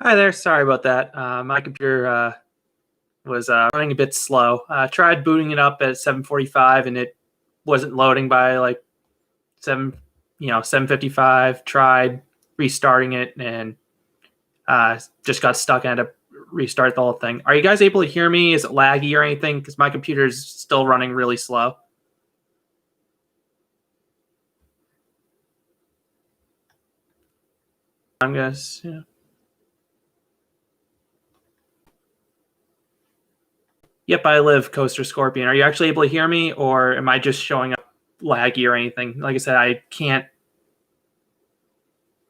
Hi there. Sorry about that. My computer was running a bit slow. Tried booting it up at 7:45, and it wasn't loading by like 7:55. Tried restarting it, and just got stuck and had to restart the whole thing. Are you guys able to hear me? Is it laggy or anything? Because my computer is still running really slow. I'm gonna. Yeah. Yep, I live Coaster Scorpion. Are you actually able to hear me, or am I just showing up laggy or anything? Like I said, I can't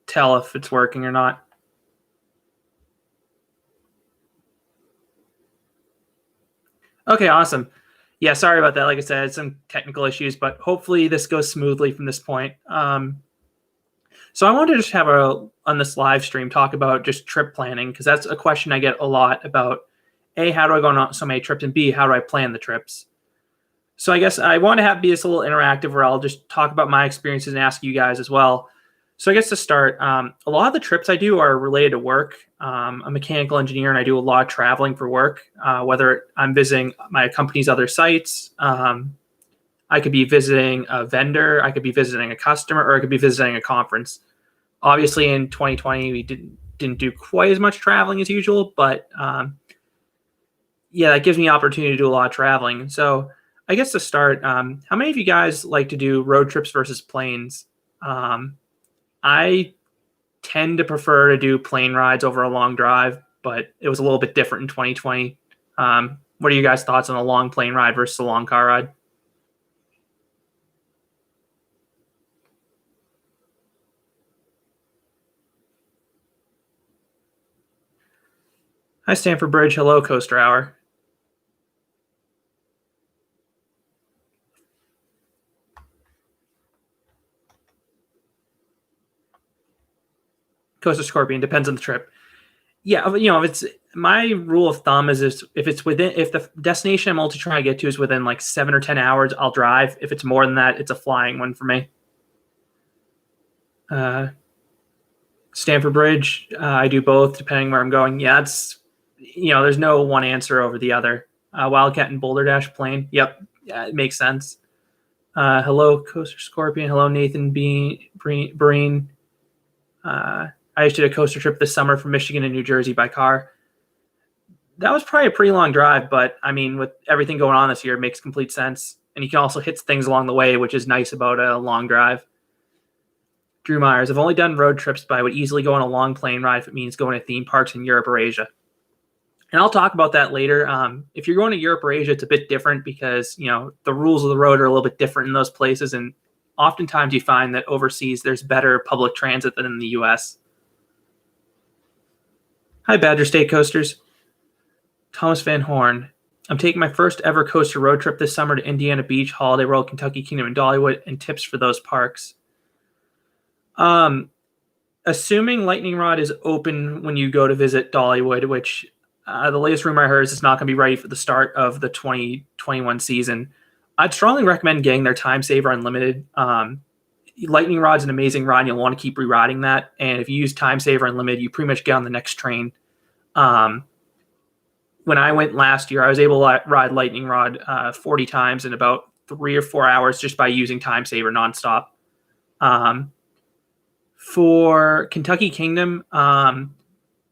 tell if it's working or not. Okay, awesome. Yeah, sorry about that. Like I said, I had some technical issues, but hopefully this goes smoothly from this point. So I wanted to just have a on this live stream talk about just trip planning because that's a question I get a lot about. A, how do I go on so many trips, and B, how do I plan the trips? So I guess I want to have be this a little interactive where I'll just talk about my experiences and ask you guys as well. So I guess to start, a lot of the trips I do are related to work. I'm a mechanical engineer and I do a lot of traveling for work, whether I'm visiting my company's other sites. I could be visiting a vendor, I could be visiting a customer, or I could be visiting a conference. Obviously, in 2020, we didn't do quite as much traveling as usual, but yeah, that gives me opportunity to do a lot of traveling. So I guess to start, how many of you guys like to do road trips versus planes? I tend to prefer to do plane rides over a long drive, but it was a little bit different in 2020. What are you guys' thoughts on a long plane ride versus a long car ride? Hi, Stanford Bridge. Hello, Coaster Hour. Coaster Scorpion depends on the trip. Yeah, if it's my rule of thumb is if it's within if the destination I'm ultra trying to get to is within like 7 or 10 hours, I'll drive. If it's more than that, it's a flying one for me. Uh, Stanford Bridge, I do both depending where I'm going. Yeah, it's there's no one answer over the other. Wildcat and Boulder Dash plane. Yep, yeah, it makes sense. Hello, Coaster Scorpion. Hello, Nathan Breen. I just did a coaster trip this summer from Michigan to New Jersey by car. That was probably a pretty long drive, but I mean, with everything going on this year, it makes complete sense. And you can also hit things along the way, which is nice about a long drive. Drew Myers, I've only done road trips, but I would easily go on a long plane ride if it means going to theme parks in Europe or Asia. And I'll talk about that later. If you're going to Europe or Asia, it's a bit different because the rules of the road are a little bit different in those places, and oftentimes you find that overseas there's better public transit than in the U.S. Hi, Badger State Coasters. Thomas Van Horn. I'm taking my first ever coaster road trip this summer to Indiana Beach, Holiday World, Kentucky Kingdom, and Dollywood, and tips for those parks. Um, Assuming Lightning Rod is open when you go to visit Dollywood, which the latest rumor I heard is it's not going to be ready for the start of the 2021 season. I'd strongly recommend getting their Time Saver Unlimited. Lightning Rod's an amazing ride. You'll want to keep reriding that. And if you use Time Saver Unlimited, you pretty much get on the next train. When I went last year, I was able to ride Lightning Rod 40 times in about 3 or 4 hours just by using Time Saver nonstop. For Kentucky Kingdom,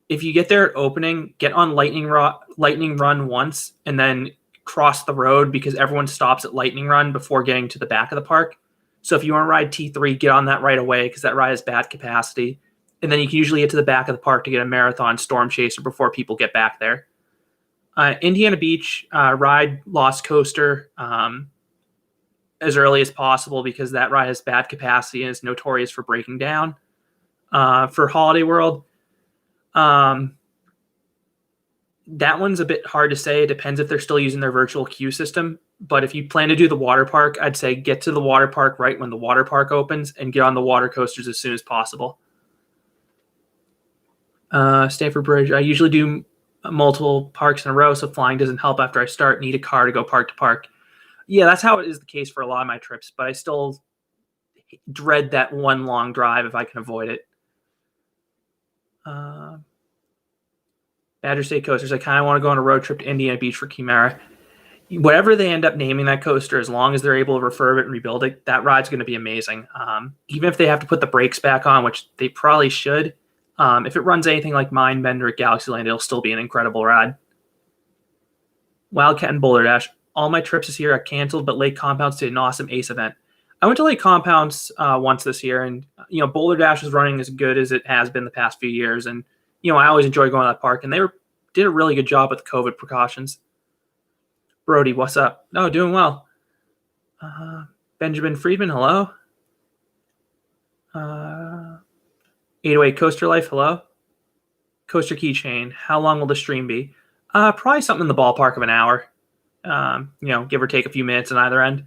if you get there at opening, get on Lightning Run once, and then cross the road because everyone stops at Lightning Run before getting to the back of the park. So if you want to ride T3, get on that right away because that ride has bad capacity. And then you can usually get to the back of the park to get a marathon Storm Chaser before people get back there. Indiana Beach, ride Lost Coaster as early as possible because that ride has bad capacity and is notorious for breaking down. For Holiday World, that one's a bit hard to say. It depends if they're still using their virtual queue system. But if you plan to do the water park, I'd say get to the water park right when the water park opens and get on the water coasters as soon as possible. Stanford Bridge, I usually do multiple parks in a row, so flying doesn't help after I start. Need a car to go park to park. Yeah, that's how it is the case for a lot of my trips, but I still dread that one long drive if I can avoid it. Badger State Coasters. I kind of want to go on a road trip to Indiana Beach for Chimera. Whatever they end up naming that coaster, as long as they're able to refurb it and rebuild it, that ride's going to be amazing. Even if they have to put the brakes back on, which they probably should, if it runs anything like Mindbender at Galaxyland, it'll still be an incredible ride. Wildcat and Boulder Dash. All my trips this year are canceled, but Lake Compounds did an awesome ACE event. I went to Lake Compounds once this year, and Boulder Dash is running as good as it has been the past few years, and I always enjoy going to that park, and they did a really good job with COVID precautions. Brody, what's up? Oh, doing well. Benjamin Friedman, hello. 808 Coaster Life, hello. Coaster Keychain, how long will the stream be? Probably something in the ballpark of an hour. Give or take a few minutes on either end.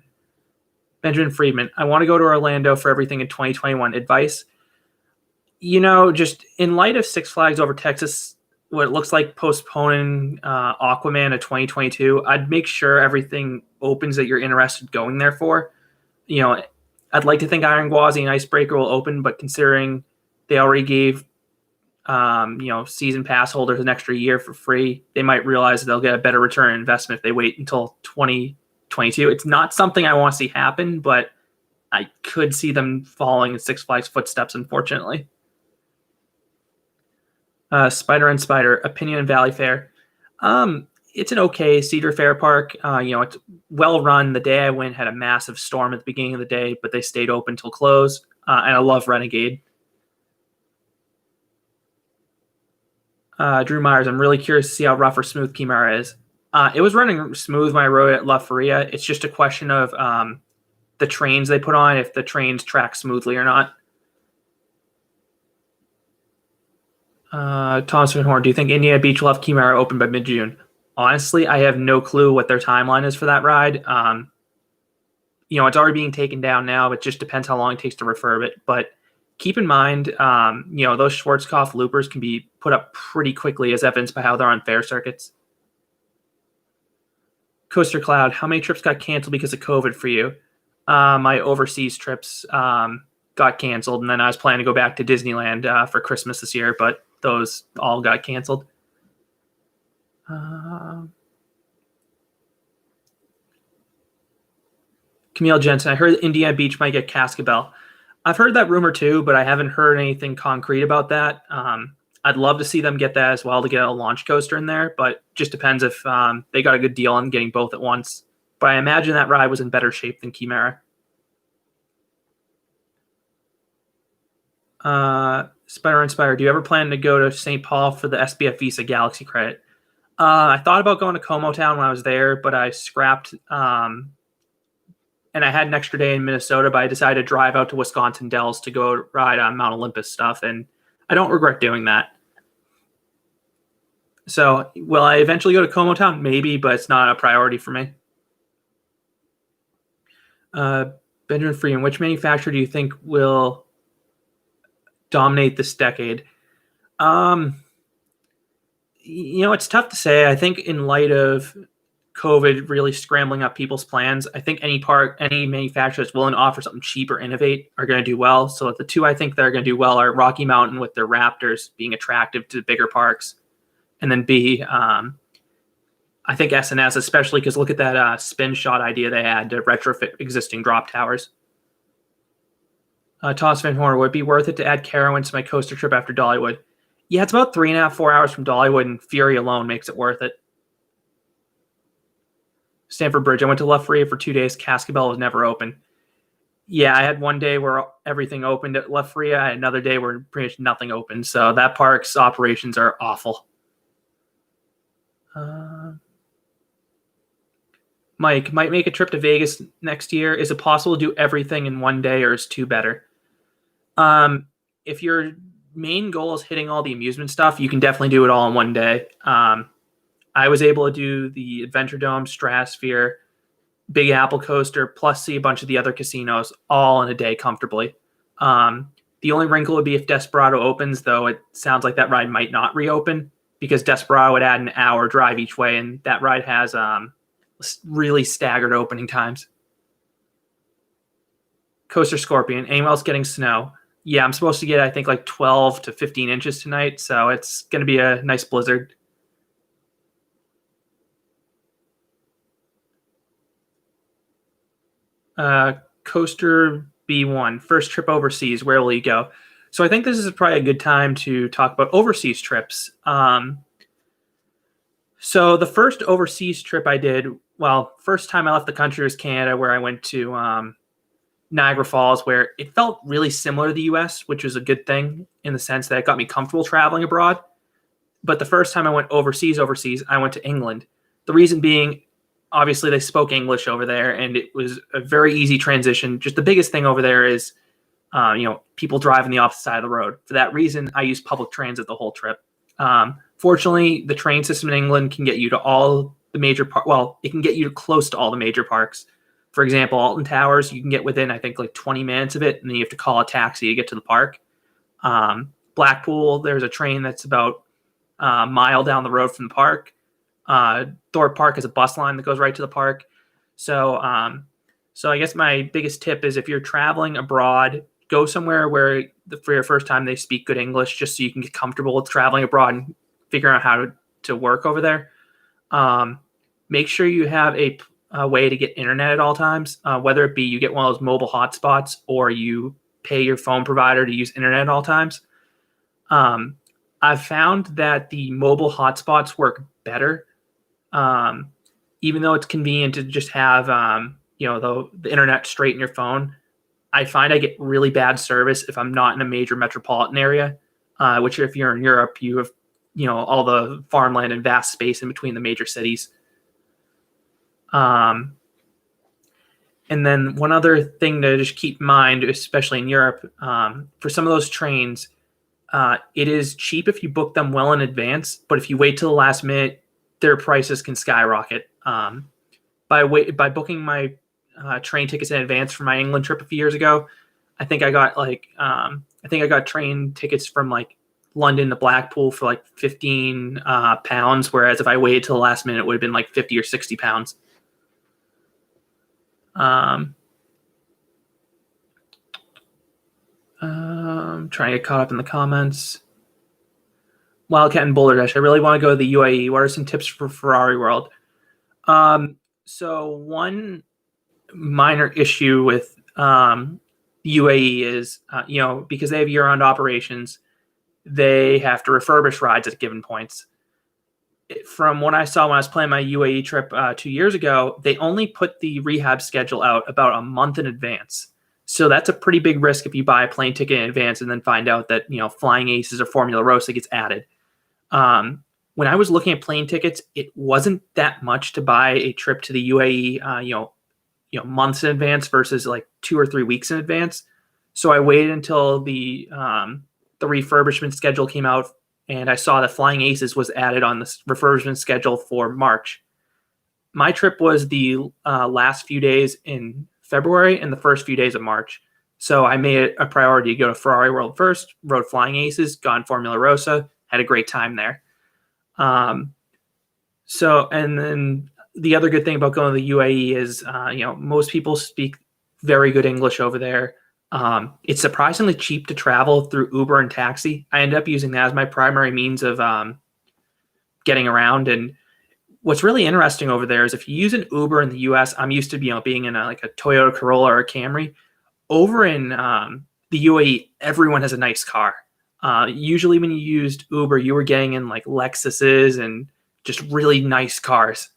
Benjamin Friedman, I want to go to Orlando for everything in 2021. Advice? Just in light of Six Flags Over Texas, what it looks like postponing Aquaman to 2022, I'd make sure everything opens that you're interested going there for. I'd like to think Iron Gwazi and Icebreaker will open, but considering they already gave season pass holders an extra year for free, they might realize they'll get a better return on investment if they wait until 2022. It's not something I want to see happen, but I could see them following in Six Flags footsteps, unfortunately. Spider and Spider, Opinion and Valley Fair. It's an okay Cedar Fair park. It's well run. The day I went had a massive storm at the beginning of the day, but they stayed open till close. And I love Renegade. Drew Myers, I'm really curious to see how rough or smooth Chimera is. It was running smooth when I rode at La Feria. It's just a question of the trains they put on, if the trains track smoothly or not. Thomas Van Horn, do you think Indiana Beach will have Chimera open by mid-June? Honestly, I have no clue what their timeline is for that ride. It's already being taken down now, but it just depends how long it takes to refurb it. But keep in mind, those Schwarzkopf loopers can be put up pretty quickly, as evidenced by how they're on fair circuits. Coaster Cloud, how many trips got canceled because of COVID for you? My overseas trips got canceled, and then I was planning to go back to Disneyland for Christmas this year, but those all got canceled. Camille Jensen, I heard Indiana Beach might get Cascabel. I've heard that rumor too, but I haven't heard anything concrete about that. I'd love to see them get that as well, to get a launch coaster in there, but just depends if they got a good deal on getting both at once. But I imagine that ride was in better shape than Chimera. Spider Inspire, do you ever plan to go to St. Paul for the SBF Visa Galaxy credit? I thought about going to Como Town when I was there, but I scrapped. And I had an extra day in Minnesota, but I decided to drive out to Wisconsin Dells to go ride on Mount Olympus stuff, and I don't regret doing that. So, will I eventually go to Como Town? Maybe, but it's not a priority for me. Benjamin Freeman, which manufacturer do you think will dominate this decade? It's tough to say. I think in light of COVID really scrambling up people's plans, I think any manufacturer that's willing to offer something cheap or innovate are going to do well. So the two I think that are going to do well are Rocky Mountain with their Raptors being attractive to bigger parks, and then B, I think S&S, especially because look at that spin shot idea they had to retrofit existing drop towers. Thomas Van Horn, would it be worth it to add Carowinds to my coaster trip after Dollywood? Yeah, it's about 3.5, 4 hours from Dollywood, and Fury alone makes it worth it. Stanford Bridge, I went to La Feria for 2 days. Cascabel was never open. Yeah, I had one day where everything opened at La Feria. I had another day where pretty much nothing opened. So that park's operations are awful. Mike, might make a trip to Vegas next year. Is it possible to do everything in one day, or is 2 better? If your main goal is hitting all the amusement stuff, you can definitely do it all in one day. I was able to do the Adventure Dome, Stratosphere, Big Apple Coaster, plus see a bunch of the other casinos all in a day comfortably. The only wrinkle would be if Desperado opens, though it sounds like that ride might not reopen because Desperado would add an hour drive each way, and that ride has really staggered opening times. Coaster Scorpion, anyone else getting snow? Yeah, I'm supposed to get, I think, like 12 to 15 inches tonight, so it's going to be a nice blizzard. Coaster B1, first trip overseas. Where will you go? So I think this is probably a good time to talk about overseas trips. So the first overseas trip I did, well, first time I left the country was Canada, where I went to Niagara Falls, where it felt really similar to the US, which was a good thing in the sense that it got me comfortable traveling abroad. But the first time I went overseas, I went to England. The reason being, obviously, they spoke English over there, and it was a very easy transition. Just the biggest thing over there is, people driving the opposite side of the road. For that reason, I used public transit the whole trip. Fortunately, the train system in England can get you to all the major well, it can get you close to all the major parks. For example, Alton Towers, you can get within, I think, like 20 minutes of it, and then you have to call a taxi to get to the park. Blackpool, there's a train that's about a mile down the road from the park. Thorpe Park has a bus line that goes right to the park. So I guess my biggest tip is if you're traveling abroad, go somewhere where for your first time they speak good English, just so you can get comfortable with traveling abroad and figuring out how to work over there. Make sure you have a way to get internet at all times, whether it be you get one of those mobile hotspots or you pay your phone provider to use internet at all times. I've found that the mobile hotspots work better, even though it's convenient to just have the internet straight in your phone. I find I get really bad service if I'm not in a major metropolitan area, which if you're in Europe, you have all the farmland and vast space in between the major cities. And then one other thing to just keep in mind, especially in Europe, for some of those trains, it is cheap if you book them well in advance, but if you wait till the last minute, their prices can skyrocket. By booking my train tickets in advance for my England trip a few years ago, I think I got train tickets from like London to Blackpool for like £15, whereas if I waited till the last minute, it would have been like £50 or £60. Trying to get caught up in the comments. Wildcat and Boulder Dash. I really want to go to the UAE. What are some tips for Ferrari World? So one minor issue with UAE is, because they have year-round operations, they have to refurbish rides at given points. From what I saw when I was planning my UAE trip 2 years ago, they only put the rehab schedule out about a month in advance. So that's a pretty big risk if you buy a plane ticket in advance and then find out that, Flying Aces or Formula Rossa gets added. When I was looking at plane tickets, it wasn't that much to buy a trip to the UAE, months in advance versus like 2 or 3 weeks in advance. So I waited until the refurbishment schedule came out, and I saw that Flying Aces was added on the refurbishment schedule for March. My trip was the last few days in February and the first few days of March. So I made it a priority to go to Ferrari World first, rode Flying Aces, got in Formula Rossa, had a great time there. And then the other good thing about going to the UAE is, most people speak very good English over there. It's surprisingly cheap to travel through Uber and taxi. I ended up using that as my primary means of getting around. And what's really interesting over there is if you use an Uber in the US, I'm used to being in a Toyota Corolla or a Camry. Over in the UAE, everyone has a nice car. Usually when you used Uber, you were getting in like Lexuses and just really nice cars.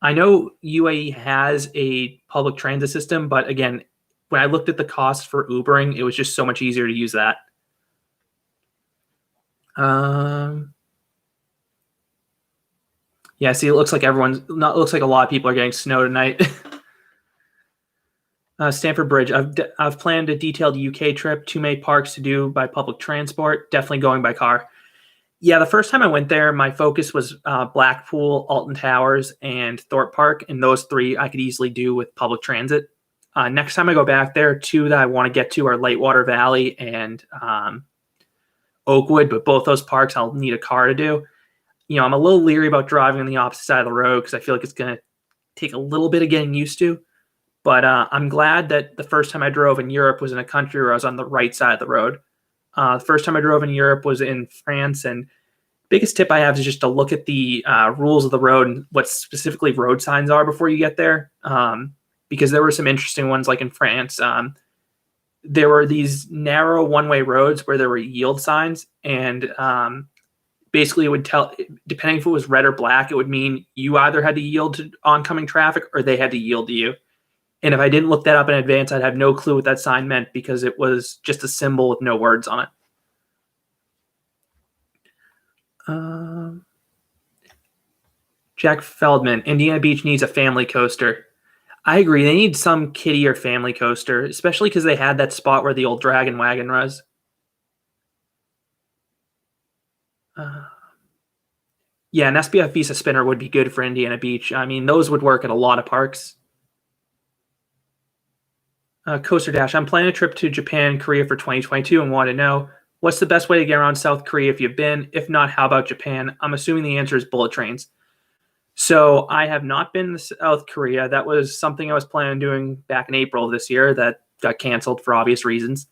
I know UAE has a public transit system, but again, when I looked at the cost for Ubering, it was just so much easier to use that. Yeah, see, it looks like looks like a lot of people are getting snow tonight. Stamford Bridge. I've planned a detailed UK trip. Too many parks to do by public transport. Definitely going by car. Yeah, the first time I went there, my focus was Blackpool, Alton Towers, and Thorpe Park, and those three I could easily do with public transit. Next time I go back there, two that I want to get to are Lightwater Valley and Oakwood, but both those parks I'll need a car to do. I'm a little leery about driving on the opposite side of the road because I feel like it's going to take a little bit of getting used to. But I'm glad that the first time I drove in Europe was in a country where I was on the right side of the road. The first time I drove in Europe was in France, and biggest tip I have is just to look at the rules of the road and what specifically road signs are before you get there. because there were some interesting ones like in France. There were these narrow one-way roads where there were yield signs, and basically it would tell, depending if it was red or black, it would mean you either had to yield to oncoming traffic or they had to yield to you. And if I didn't look that up in advance, I'd have no clue what that sign meant because it was just a symbol with no words on it. Jack Feldman, Indiana Beach needs a family coaster. I agree. They need some kiddie or family coaster, especially because they had that spot where the old Dragon Wagon was. Yeah, an SBF Visa spinner would be good for Indiana Beach. I mean, those would work at a lot of parks. Coaster Dash, I'm planning a trip to Japan, Korea for 2022 and want to know what's the best way to get around South Korea if you've been? If not, how about Japan? I'm assuming the answer is bullet trains. So I have not been to South Korea. That was something I was planning on doing back in April of this year that got canceled for obvious reasons.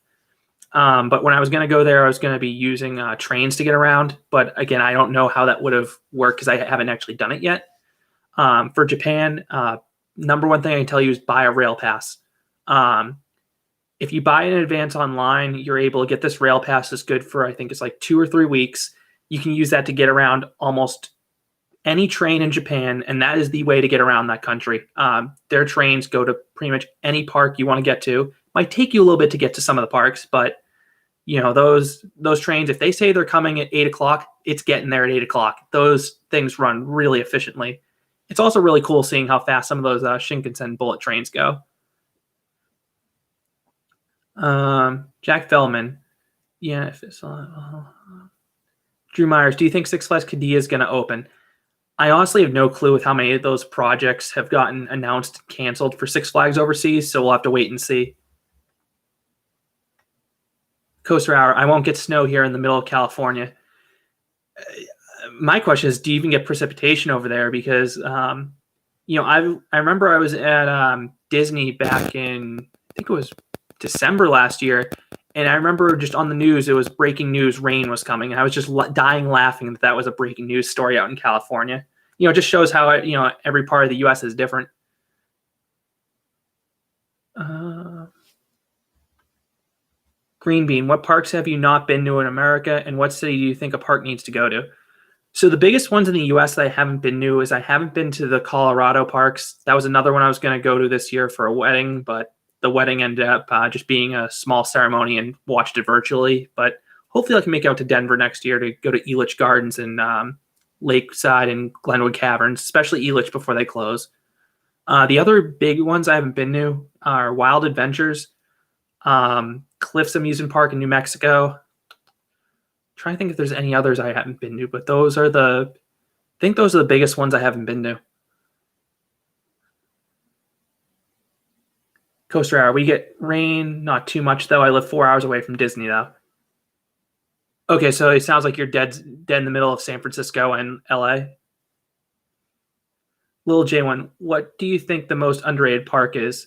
But when I was going to go there, I was going to be using trains to get around. But again, I don't know how that would have worked because I haven't actually done it yet. For Japan, number one thing I can tell you is buy a rail pass. If you buy it in advance online, you're able to get this rail pass that's good for, I think it's like 2 or 3 weeks. You can use that to get around almost any train in Japan, and that is the way to get around that country. Their trains go to pretty much any park you want to get to. Might take you a little bit to get to some of the parks, but you know, those trains, if they say they're coming at 8 o'clock, it's getting there at 8 o'clock. Those things run really efficiently. It's also really cool seeing how fast some of those Shinkansen bullet trains go. Jack Feldman. Yeah. If it's, Drew Myers, do you think Six Flags Qiddiya is going to open? I honestly have no clue with how many of those projects have gotten announced and canceled for Six Flags overseas, so we'll have to wait and see. Coaster Hour, I won't get snow here in the middle of California. My question is, do you even get precipitation over there? Because, you know, I remember I was at Disney back in, I think it was December last year, and I remember just on the news, it was breaking news, rain was coming, and I was just dying laughing that was a breaking news story out in California. You know, it just shows how, you know, every part of the U.S. is different. Green Bean, what parks have you not been to in America, and what city do you think a park needs to go to? So the biggest ones in the U.S. that I haven't been to is I haven't been to the Colorado parks. That was another one I was going to go to this year for a wedding, but the wedding ended up just being a small ceremony and watched it virtually. But hopefully I can make it out to Denver next year to go to Elitch Gardens and Lakeside and Glenwood Caverns, especially Elitch before they close. The other big ones I haven't been to are Wild Adventures, Cliffs Amusement Park in New Mexico. I'm trying to think if there's any others I haven't been to, but those are the biggest ones I haven't been to. Coaster Hour, we get rain, not too much though. I live 4 hours away from Disney though. Okay, so it sounds like you're dead in the middle of San Francisco and LA. Little J1, what do you think the most underrated park is?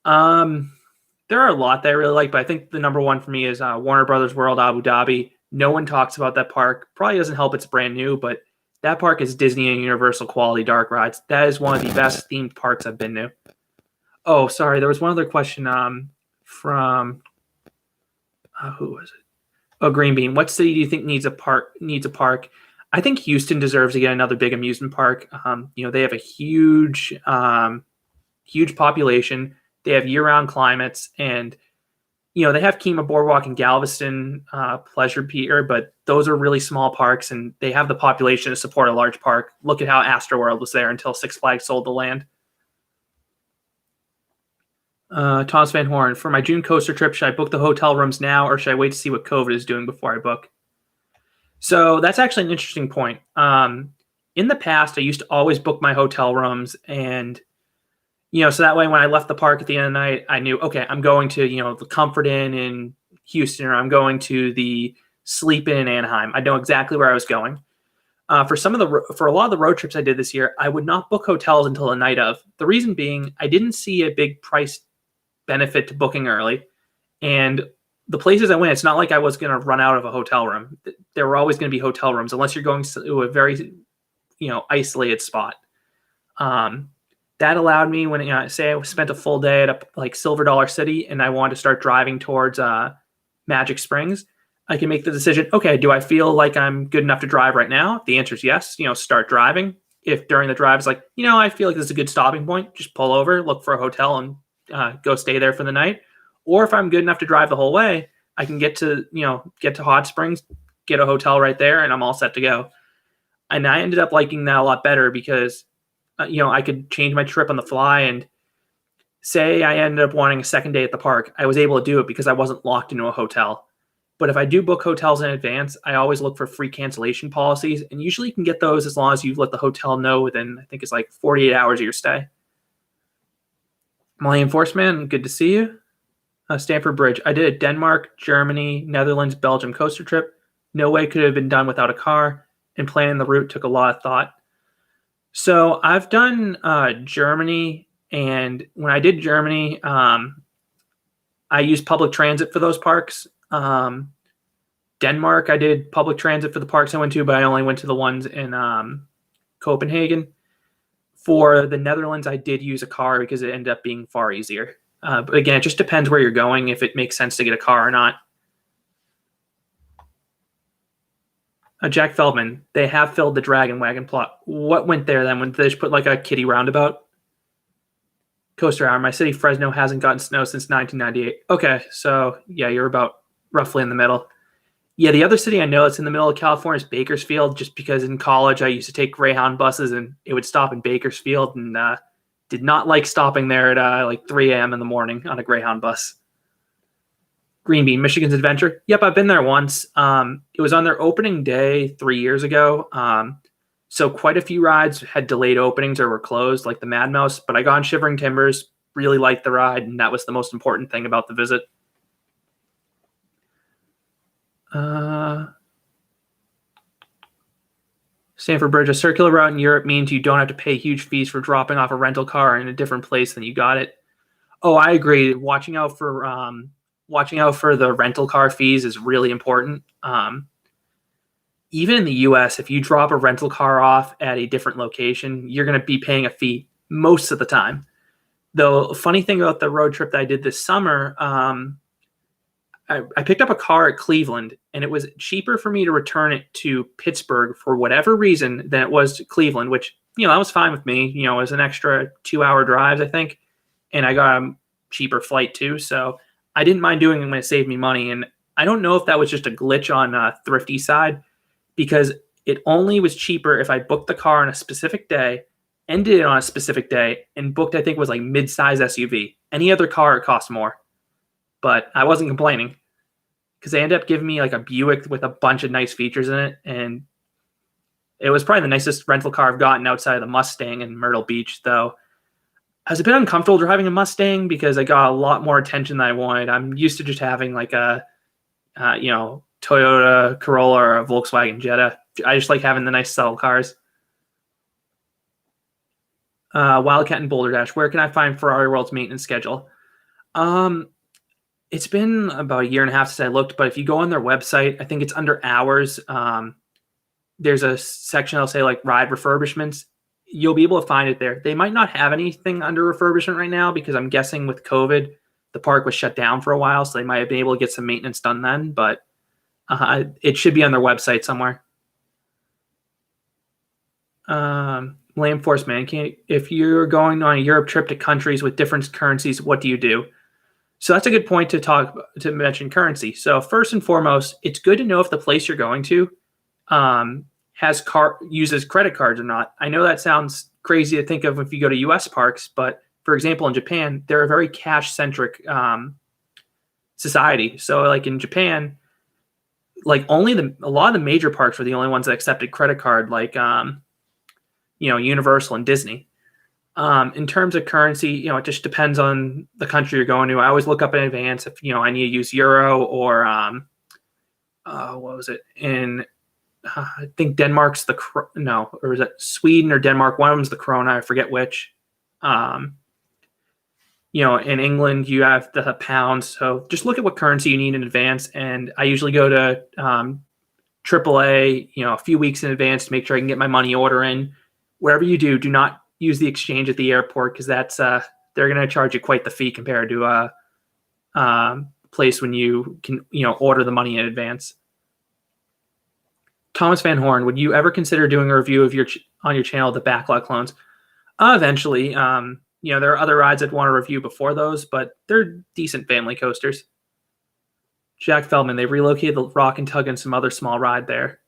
There are a lot that I really like, but I think the number one for me is Warner Brothers World Abu Dhabi. No one talks about that park. Probably doesn't help it's brand new, but that park is Disney and Universal quality dark rides. That is one of the best themed parks I've been to. Oh, sorry. There was one other question from who was it? Oh, Green Bean. What city do you think needs a park? I think Houston deserves to get another big amusement park. You know, they have a huge population. They have year-round climates, and you know they have Kemah Boardwalk and Galveston Pleasure Pier, but those are really small parks, and they have the population to support a large park. Look at how Astroworld was there until Six Flags sold the land. Thomas Van Horn, for my June coaster trip, should I book the hotel rooms now or should I wait to see what COVID is doing before I book? So that's actually an interesting point. In the past, I used to always book my hotel rooms, and you know, so that way when I left the park at the end of the night, I knew, okay, I'm going to, you know, the Comfort Inn in Houston, or I'm going to the Sleep Inn in Anaheim. I know exactly where I was going. For a lot of the road trips I did this year, I would not book hotels until the night of. The reason being, I didn't see a big price benefit to booking early, and the places I went, it's not like I was going to run out of a hotel room. There were always going to be hotel rooms unless you're going to a very, you know, isolated spot. That that allowed me when, say I spent a full day at a like Silver Dollar City and I wanted to start driving towards Magic Springs, I can make the decision, okay, do I feel like I'm good enough to drive right now? The answer is yes. Start driving. If during the drive it's like, I feel like this is a good stopping point, just pull over, look for a hotel, and go stay there for the night. Or if I'm good enough to drive the whole way, I can get to Hot Springs, get a hotel right there, and I'm all set to go. And I ended up liking that a lot better because, I could change my trip on the fly. And say I ended up wanting a second day at the park, I was able to do it because I wasn't locked into a hotel. But if I do book hotels in advance, I always look for free cancellation policies, and usually you can get those as long as you let the hotel know within, I think it's like 48 hours of your stay. Molly Enforcement, good to see you. Stamford Bridge. I did a Denmark, Germany, Netherlands, Belgium coaster trip. No way could have been done without a car, and planning the route took a lot of thought. So I've done Germany, and when I did Germany, I used public transit for those parks. Denmark, I did public transit for the parks I went to, but I only went to the ones in Copenhagen. For the Netherlands, I did use a car because it ended up being far easier. But again, it just depends where you're going, if it makes sense to get a car or not. Jack Feldman, they have filled the Dragon Wagon plot. What went there then? When they just put like a kiddie roundabout? Coaster Hour, my city, Fresno, hasn't gotten snow since 1998. Okay, so yeah, you're about roughly in the middle. Yeah, the other city I know that's in the middle of California is Bakersfield, just because in college I used to take Greyhound buses and it would stop in Bakersfield, and did not like stopping there at like 3 a.m. in the morning on a Greyhound bus. Green Bean, Michigan's Adventure. Yep, I've been there once. It was on their opening day 3 years ago. So quite a few rides had delayed openings or were closed, like the Mad Mouse, but I got on Shivering Timbers, really liked the ride, and that was the most important thing about the visit. Stamford Bridge, a circular route in Europe means you don't have to pay huge fees for dropping off a rental car in a different place than you got it. Oh, I agree. Watching out for the rental car fees is really important. Even in the US, if you drop a rental car off at a different location, you're going to be paying a fee most of the time. Though, funny thing about the road trip that I did this summer, I picked up a car at Cleveland, and it was cheaper for me to return it to Pittsburgh for whatever reason than it was to Cleveland, which, that was fine with me. It was an extra 2-hour drive, I think, and I got a cheaper flight too. So I didn't mind doing it when it saved me money. And I don't know if that was just a glitch on Thrifty side, because it only was cheaper if I booked the car on a specific day, ended it on a specific day, and booked, I think it was like mid-size SUV. Any other car, it cost more. But I wasn't complaining because they ended up giving me like a Buick with a bunch of nice features in it. And it was probably the nicest rental car I've gotten outside of the Mustang in Myrtle Beach, though. I was a bit uncomfortable driving a Mustang because I got a lot more attention than I wanted. I'm used to just having like a, Toyota Corolla or a Volkswagen Jetta. I just like having the nice subtle cars. Wildcat and Boulder Dash. Where can I find Ferrari World's maintenance schedule? It's been about a year and a half since I looked, but if you go on their website, I think it's under hours. There's a section that'll say like ride refurbishments. You'll be able to find it there. They might not have anything under refurbishment right now because I'm guessing with COVID, the park was shut down for a while, so they might have been able to get some maintenance done then, but it should be on their website somewhere. Lame Force Man, if you're going on a Europe trip to countries with different currencies, what do you do? So that's a good point to mention currency. So first and foremost, it's good to know if the place you're going to uses credit cards or not. I know that sounds crazy to think of if you go to U.S. parks, but for example, in Japan, they're a very cash-centric society. So like in Japan, like a lot of the major parks were the only ones that accepted credit card, like Universal and Disney. In terms of currency, it just depends on the country you're going to. I always look up in advance if I need to use euro or what was it in? I think Denmark's or is it Sweden or Denmark? One of them's the krona. I forget which. In England you have the pounds. So just look at what currency you need in advance. And I usually go to AAA, a few weeks in advance to make sure I can get my money order in. Wherever you do not use the exchange at the airport because that's they're going to charge you quite the fee compared to a place when you can order the money in advance. Thomas Van Horn, would you ever consider doing a review of on your channel of the backlot clones? Eventually. There are other rides I'd want to review before those, but they're decent family coasters. Jack Feldman, they relocated the Rock and Tug and some other small ride there.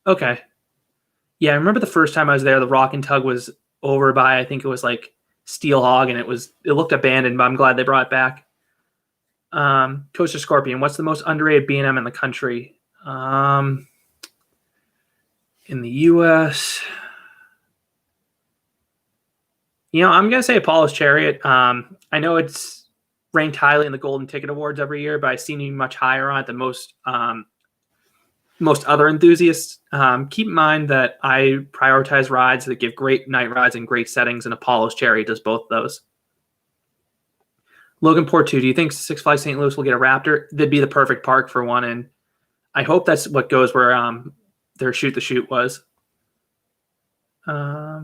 Okay. Yeah, I remember the first time I was there, the Rock and Tug was over by, I think it was like Steel Hog, and it looked abandoned, but I'm glad they brought it back. Coaster Scorpion, what's the most underrated B&M in the country? In the U.S., I'm going to say Apollo's Chariot. I know it's ranked highly in the Golden Ticket Awards every year, but I've seen it much higher on it than most other enthusiasts. Keep in mind that I prioritize rides that give great night rides and great settings, and Apollo's Chariot does both those. Logan Port 2, do you think Six Flags St. Louis will get a Raptor? That'd be the perfect park for one, and I hope that's what goes where their Shoot the Chute was. Hi,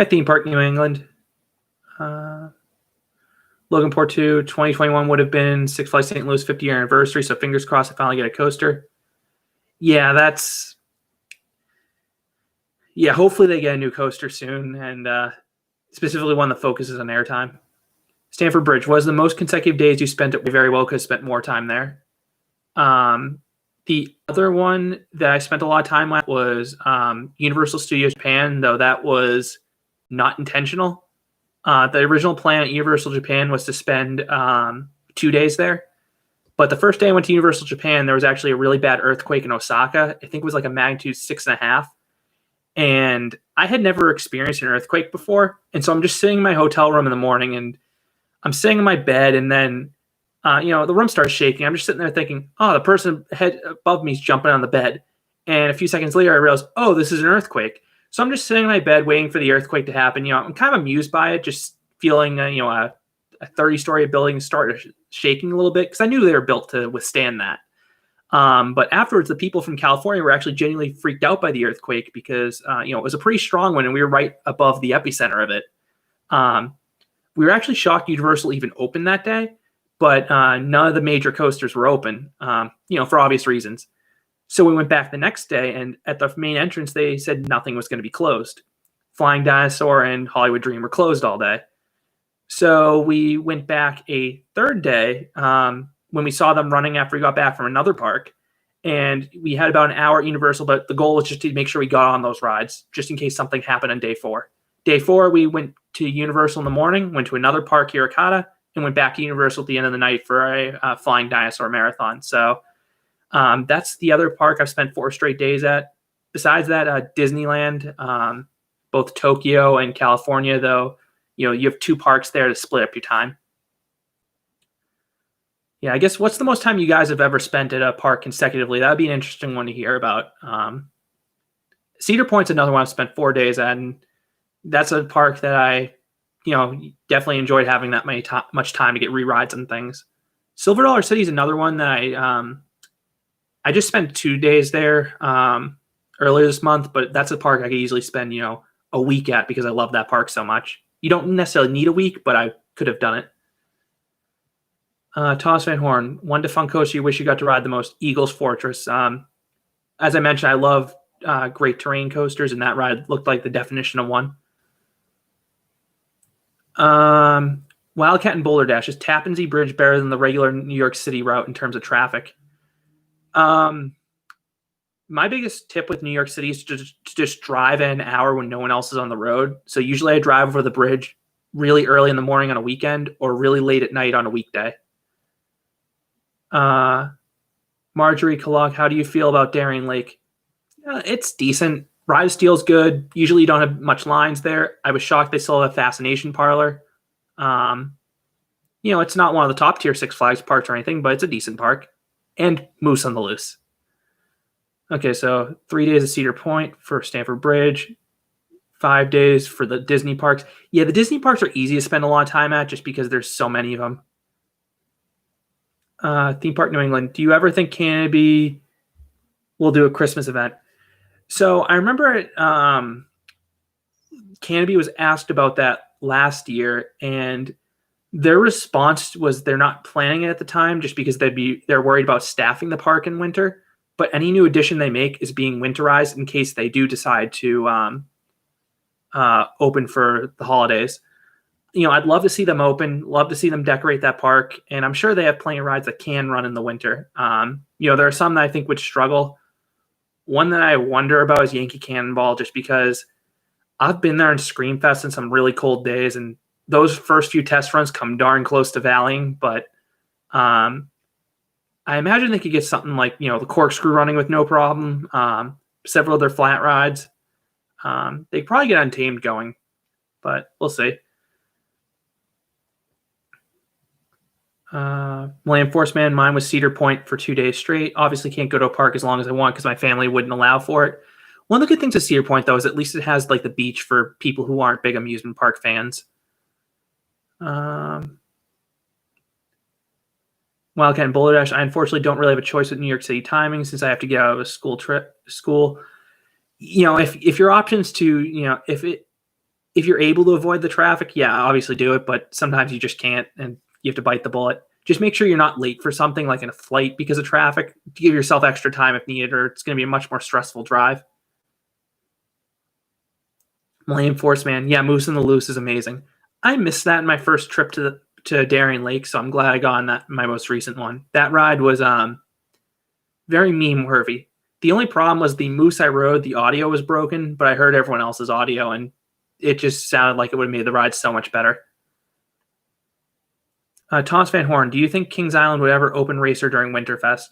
Theme Park New England. Logan Port 2, 2021 would have been Six Flags St. Louis 50-year anniversary, so fingers crossed I finally get a coaster. Yeah, hopefully they get a new coaster soon, and specifically one that focuses on airtime. Stamford Bridge, was the most consecutive days you spent it very well, could have spent more time there. The other one that I spent a lot of time at was Universal Studios Japan, though that was not intentional. The original plan at Universal Japan was to spend 2 days there. But the first day I went to Universal Japan, there was actually a really bad earthquake in Osaka. I think it was like a magnitude 6.5. And I had never experienced an earthquake before. And so I'm just sitting in my hotel room in the morning, and I'm sitting in my bed, and then, the room starts shaking. I'm just sitting there thinking, oh, the person head above me is jumping on the bed. And a few seconds later, I realized, oh, this is an earthquake. So I'm just sitting in my bed waiting for the earthquake to happen. I'm kind of amused by it, just feeling, a 30-story building start shaking a little bit, because I knew they were built to withstand that. But afterwards, the people from California were actually genuinely freaked out by the earthquake because, it was a pretty strong one, and we were right above the epicenter of it. We were actually shocked Universal even opened that day, but none of the major coasters were open, for obvious reasons. So we went back the next day, and at the main entrance, they said nothing was going to be closed. Flying Dinosaur and Hollywood Dream were closed all day. So we went back a third day when we saw them running after we got back from another park. And we had about an hour at Universal, but the goal was just to make sure we got on those rides, just in case something happened on day 4. Day 4, we went to Universal in the morning, went to another park, Hirakata, and went back to Universal at the end of the night for a Flying Dinosaur marathon. So that's the other park I've spent 4 straight days at. Besides that, Disneyland, both Tokyo and California, though, you have 2 parks there to split up your time. Yeah, I guess what's the most time you guys have ever spent at a park consecutively? That would be an interesting one to hear about. Cedar Point's another one I've spent 4 days at, and that's a park that I, definitely enjoyed having that much time to get re-rides and things. Silver Dollar City is another one that I just spent 2 days there earlier this month, but that's a park I could easily spend, a week at because I love that park so much. You don't necessarily need a week, but I could have done it. Thomas Van Horn, one defunct coaster you wish you got to ride the most, Eagles Fortress. As I mentioned, I love great terrain coasters, and that ride looked like the definition of one. Wildcat and Boulder Dash, is Tappan Zee Bridge better than the regular New York City route in terms of traffic? My biggest tip with New York City is to just drive an hour when no one else is on the road. So usually I drive over the bridge really early in the morning on a weekend or really late at night on a weekday. Marjorie Kellogg, how do you feel about Darien Lake? It's decent. Ride of Steel's good. Usually you don't have much lines there. I was shocked they still have a Fascination Parlor. It's not one of the top tier Six Flags parks or anything, but it's a decent park. And Moose on the Loose. Okay, so 3 days at Cedar Point for Stamford Bridge. 5 days for the Disney parks. Yeah, the Disney parks are easy to spend a lot of time at just because there's so many of them. Theme Park New England. Do you ever think Canobie will do a Christmas event? So I remember Canobie was asked about that last year, and their response was they're not planning it at the time just because they're worried about staffing the park in winter. But any new addition they make is being winterized in case they do decide to open for the holidays. I'd love to see them open, love to see them decorate that park, and I'm sure they have plenty of rides that can run in the winter. There are some that I think would struggle. One that I wonder about is Yankee Cannonball, just because I've been there in Screamfest in some really cold days, and those first few test runs come darn close to valleying, but I imagine they could get something like, the corkscrew running with no problem, several other flat rides. They could probably get Untamed going, but we'll see. Land Force Man, mine was Cedar Point for 2 days straight. Obviously can't go to a park as long as I want because my family wouldn't allow for it. One of the good things of Cedar Point, though, is at least it has like the beach for people who aren't big amusement park fans. Wildcat and Boulder Dash, I unfortunately don't really have a choice with New York City timing since I have to get out of a school. If your options to, if you're able to avoid the traffic, yeah, obviously do it, but sometimes you just can't and you have to bite the bullet. Just make sure you're not late for something like in a flight because of traffic to give yourself extra time if needed, or it's going to be a much more stressful drive. Land Force Man, yeah, Moose in the Loose is amazing. I missed that in my first trip to Darien Lake, so I'm glad I got on that my most recent one. That ride was very meme worthy. The only problem was the Moose I rode, the audio was broken, but I heard everyone else's audio, and it just sounded like it would have made the ride so much better. Thomas Van Horn, do you think Kings Island would ever open Racer during Winterfest?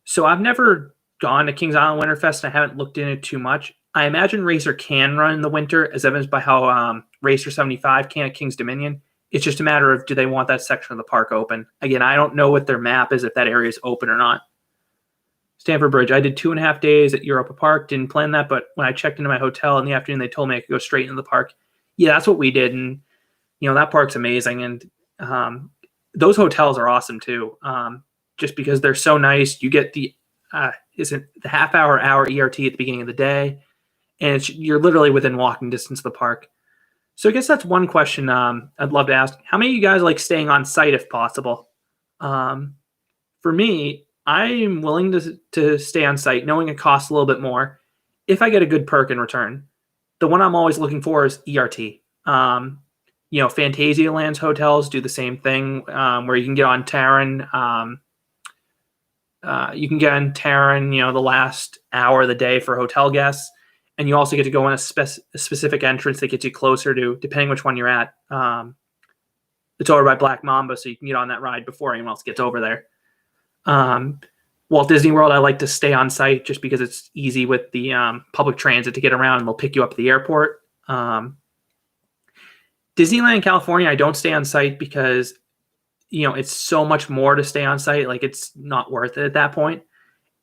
So I've never gone to Kings Island Winterfest, and I haven't looked in it too much. I imagine Racer can run in the winter, as evidenced by how Racer 75 can at King's Dominion. It's just a matter of, do they want that section of the park open? Again, I don't know what their map is, if that area is open or not. Stamford Bridge, I did 2.5 days at Europa Park. Didn't plan that, but when I checked into my hotel in the afternoon, they told me I could go straight into the park. Yeah, that's what we did, and that park's amazing, and those hotels are awesome too. Just because they're so nice, you get the half-hour ERT at the beginning of the day, and you're literally within walking distance of the park. So I guess that's one question I'd love to ask. How many of you guys like staying on site if possible? For me, I'm willing to stay on site, knowing it costs a little bit more, if I get a good perk in return. The one I'm always looking for is ERT. Phantasialand's hotels do the same thing, where you can get on Terran. You can get on Terran, the last hour of the day for hotel guests. And you also get to go in a specific entrance that gets you closer to, depending which one you're at. It's over by Black Mamba, so you can get on that ride before anyone else gets over there. Walt Disney World, I like to stay on site just because it's easy with the public transit to get around, and they'll pick you up at the airport. Disneyland California, I don't stay on site because, it's so much more to stay on site. Like, it's not worth it at that point.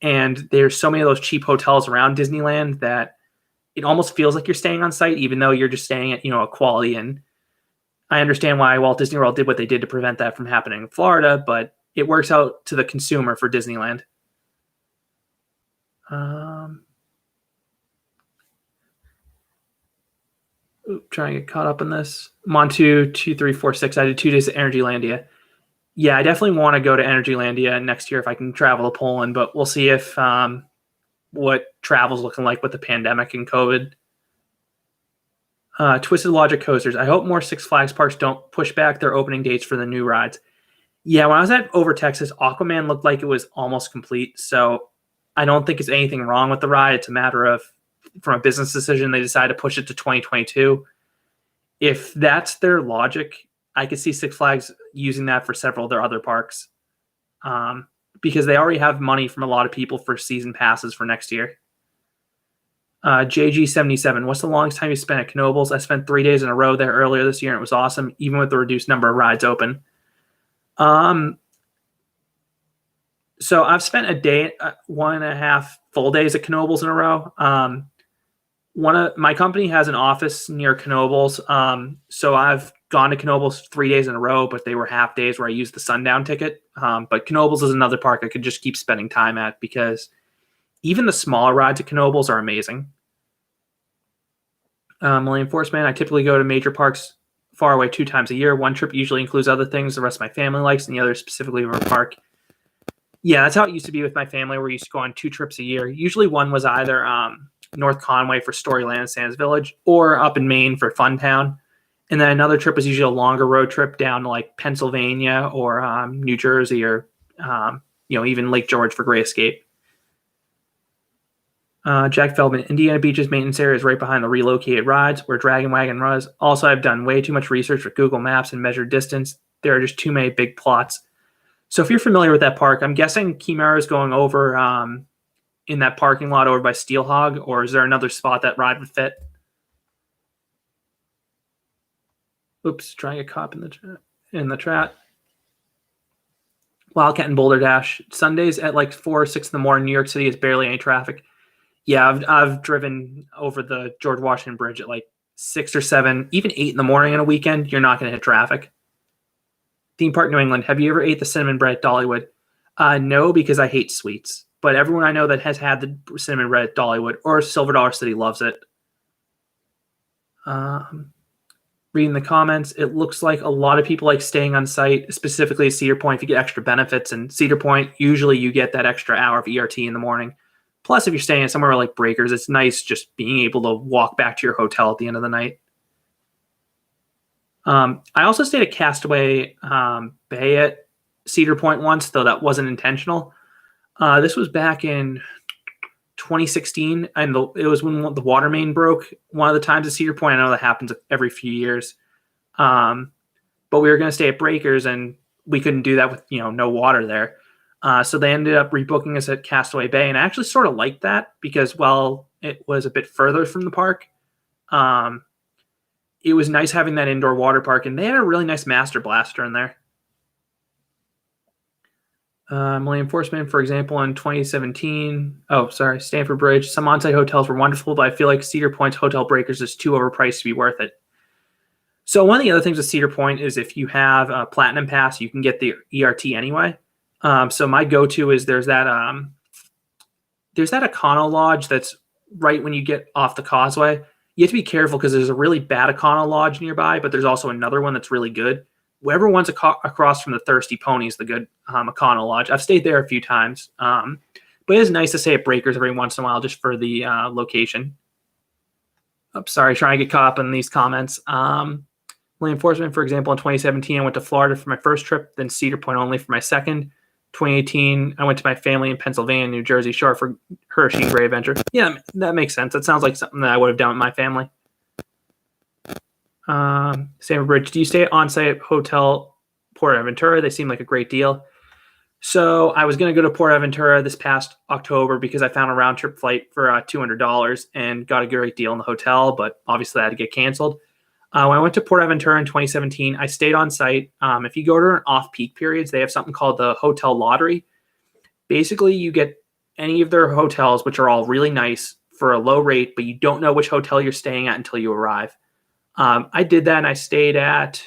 And there's so many of those cheap hotels around Disneyland that it almost feels like you're staying on site, even though you're just staying at, a quality. And I understand why Walt Disney World did what they did to prevent that from happening in Florida, but it works out to the consumer for Disneyland. Trying to get caught up in this. Montu 2346. I did 2 days at Energylandia. Yeah, I definitely want to go to Energylandia next year if I can travel to Poland, but we'll see if what travel's looking like with the pandemic and COVID. Twisted Logic Coasters. I hope more Six Flags parks don't push back their opening dates for the new rides. Yeah, when I was at Over Texas, Aquaman looked like it was almost complete, so I don't think it's anything wrong with the ride. It's a matter of, from a business decision, they decided to push it to 2022. If that's their logic, I could see Six Flags using that for several of their other parks, because they already have money from a lot of people for season passes for next year. JG77, what's the longest time you spent at Knoebels? I spent 3 days in a row there earlier this year, and it was awesome, even with the reduced number of rides open. So I've spent a day, 1.5 full days at Knoebels in a row. My company has an office near Knoebels, so I've gone to Knoebels 3 days in a row, but they were half days where I used the sundown ticket. But Knoebels is another park I could just keep spending time at because Even the smaller rides at Canobles are amazing. Millennium Force Man, I typically go to major parks far away 2 times a year. One trip usually includes other things the rest of my family likes, and the other specifically River Park. Yeah, that's how it used to be with my family, where we used to go on 2 trips a year. Usually one was either North Conway for Storyland Sands Village or up in Maine for Funtown. And then another trip was usually a longer road trip down to like Pennsylvania or New Jersey or, even Lake George for Great Escape. Jack Feldman, Indiana Beach's maintenance area is right behind the relocated rides where Dragon Wagon was. Also, I've done way too much research with Google Maps and measured distance. There are just too many big plots. So if you're familiar with that park, I'm guessing Chimera is going over in that parking lot over by Steelhog, or is there another spot that ride would fit? Oops, trying to get caught in the chat. Wildcat and Boulder Dash. Sundays at like 4 or 6 in the morning, New York City is barely any traffic. Yeah, I've driven over the George Washington Bridge at like 6 or 7, even 8 in the morning on a weekend. You're not going to hit traffic. Theme Park New England. Have you ever ate the cinnamon bread at Dollywood? No, because I hate sweets. But everyone I know that has had the cinnamon bread at Dollywood or Silver Dollar City loves it. Reading the comments, it looks like a lot of people like staying on site, specifically at Cedar Point, if you get extra benefits. And Cedar Point, usually you get that extra hour of ERT in the morning. Plus, if you're staying at somewhere like Breakers, it's nice just being able to walk back to your hotel at the end of the night. I also stayed at Castaway Bay at Cedar Point once, though that wasn't intentional. This was back in 2016, and it was when the water main broke one of the times at Cedar Point. I know that happens every few years. But we were going to stay at Breakers, and we couldn't do that with no water there. So they ended up rebooking us at Castaway Bay, and I actually sort of liked that because while it was a bit further from the park, it was nice having that indoor water park, and they had a really nice Master Blaster in there. Millennium Forceman, for example, in 2017. Stanford Bridge. Some on-site hotels were wonderful, but I feel like Cedar Point's Hotel Breakers is too overpriced to be worth it. So one of the other things with Cedar Point is if you have a Platinum Pass, you can get the ERT anyway. So my go-to is there's that Econo Lodge that's right when you get off the causeway. You have to be careful because there's a really bad Econo Lodge nearby, but there's also another one that's really good. Whoever one's across from the Thirsty Pony is the good Econo Lodge. I've stayed there a few times, but it is nice to stay at Breakers every once in a while just for the location. Sorry, trying to get caught up in these comments. Enforcement, for example, in 2017, I went to Florida for my first trip, then Cedar Point only for my second. 2018, I went to my family in Pennsylvania and New Jersey Shore for Hershey and Great Adventure. Yeah, that makes sense. That sounds like something that I would have done with my family. Stanford Bridge, do you stay on site at Hotel Port Aventura? They seem like a great deal. So I was going to go to Port Aventura this past October because I found a round trip flight for $200 and got a great deal in the hotel, but obviously I had to get canceled. When I went to Port Aventura in 2017, I stayed on site. If you go to an off-peak periods, they have something called the Hotel Lottery. Basically, you get any of their hotels, which are all really nice for a low rate, but you don't know which hotel you're staying at until you arrive. I did that, and I stayed at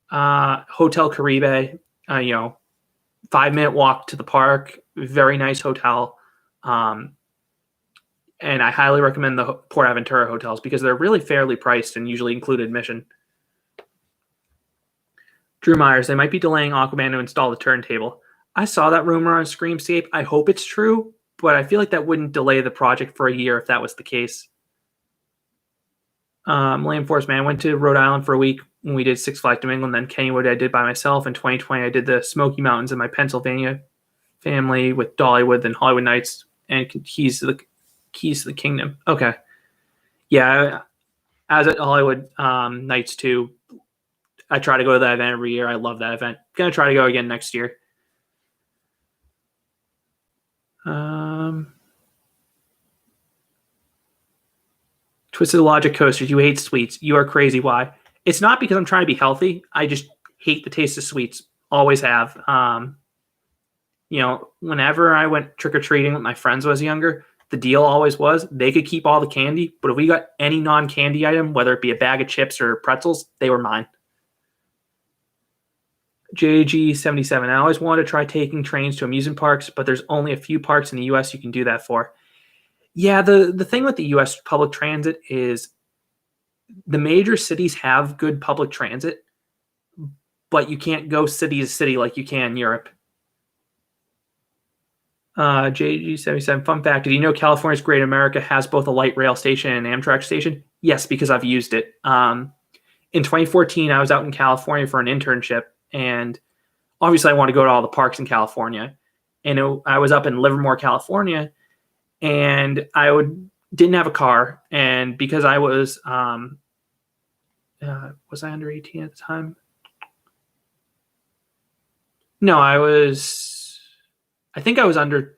Hotel Caribe, 5-minute walk to the park, very nice hotel. And I highly recommend the Port Aventura hotels because they're really fairly priced and usually include admission. Drew Myers, they might be delaying Aquaman to install the turntable. I saw that rumor on Screamscape. I hope it's true, but I feel like that wouldn't delay the project for a year if that was the case. Land Force, man, I went to Rhode Island for a week when we did Six Flags New England, then Kennywood I did by myself. In 2020, I did the Smoky Mountains in my Pennsylvania family with Dollywood, then Hollywood Nights, and Keys to the Kingdom. Okay. Yeah, I was at Hollywood Nights too. I try to go to that event every year. I love that event. Going to try to go again next year. Twisted Logic Coasters, you hate sweets. You are crazy. Why? It's not because I'm trying to be healthy. I just hate the taste of sweets. Always have. Whenever I went trick-or-treating with my friends when I was younger, the deal always was they could keep all the candy, but if we got any non-candy item, whether it be a bag of chips or pretzels, they were mine. JG77. I always wanted to try taking trains to amusement parks, but there's only a few parks in the U.S. you can do that for. Yeah, the thing with the U.S. public transit is the major cities have good public transit, but you can't go city to city like you can in Europe. JG77. Fun fact: did you know California's Great America has both a light rail station and an Amtrak station? Yes, because I've used it. In 2014, I was out in California for an internship, and obviously I want to go to all the parks in California. And I was up in Livermore, California, and didn't have a car. And because I was I under 18 at the time? No, I think I was under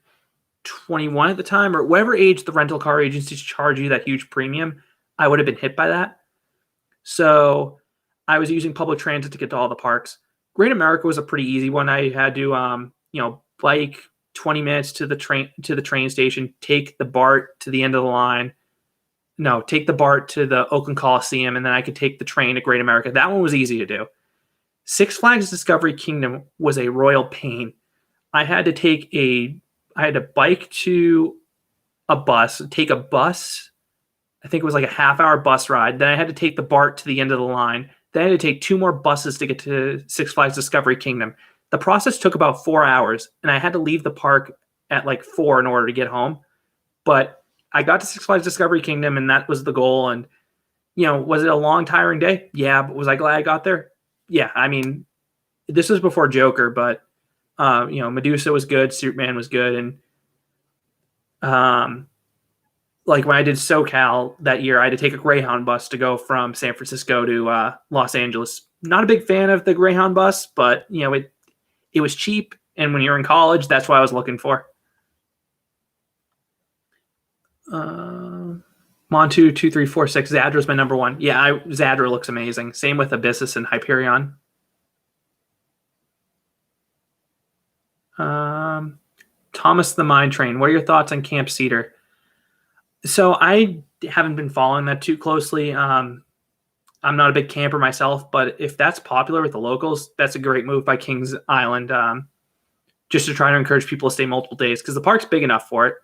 21 at the time, or whatever age the rental car agencies charge you that huge premium. I would have been hit by that. So I was using public transit to get to all the parks. Great America was a pretty easy one. I had to, bike 20 minutes to the train station, take the BART to the end of the line. No, take the BART to the Oakland Coliseum, and then I could take the train to Great America. That one was easy to do. Six Flags Discovery Kingdom was a royal pain. I had to bike to a bus, take a bus. I think it was like a half-hour bus ride. Then I had to take the BART to the end of the line. Then I had to take 2 more buses to get to Six Flags Discovery Kingdom. The process took about 4 hours, and I had to leave the park at like 4 in order to get home. But I got to Six Flags Discovery Kingdom, and that was the goal. And, was it a long, tiring day? Yeah, but was I glad I got there? Yeah, I mean, this was before Joker, but, Medusa was good, Superman was good, and like when I did SoCal that year, I had to take a Greyhound bus to go from San Francisco to Los Angeles. Not a big fan of the Greyhound bus, but it was cheap, and when you're in college, that's what I was looking for. Montu2346, Zadra's my number one. Yeah, Zadra looks amazing. Same with Abyssus and Hyperion. Thomas the Mine Train. What are your thoughts on Camp Cedar? So I haven't been following that too closely. I'm not a big camper myself, but if that's popular with the locals, that's a great move by Kings Island, just to try to encourage people to stay multiple days because the park's big enough for it.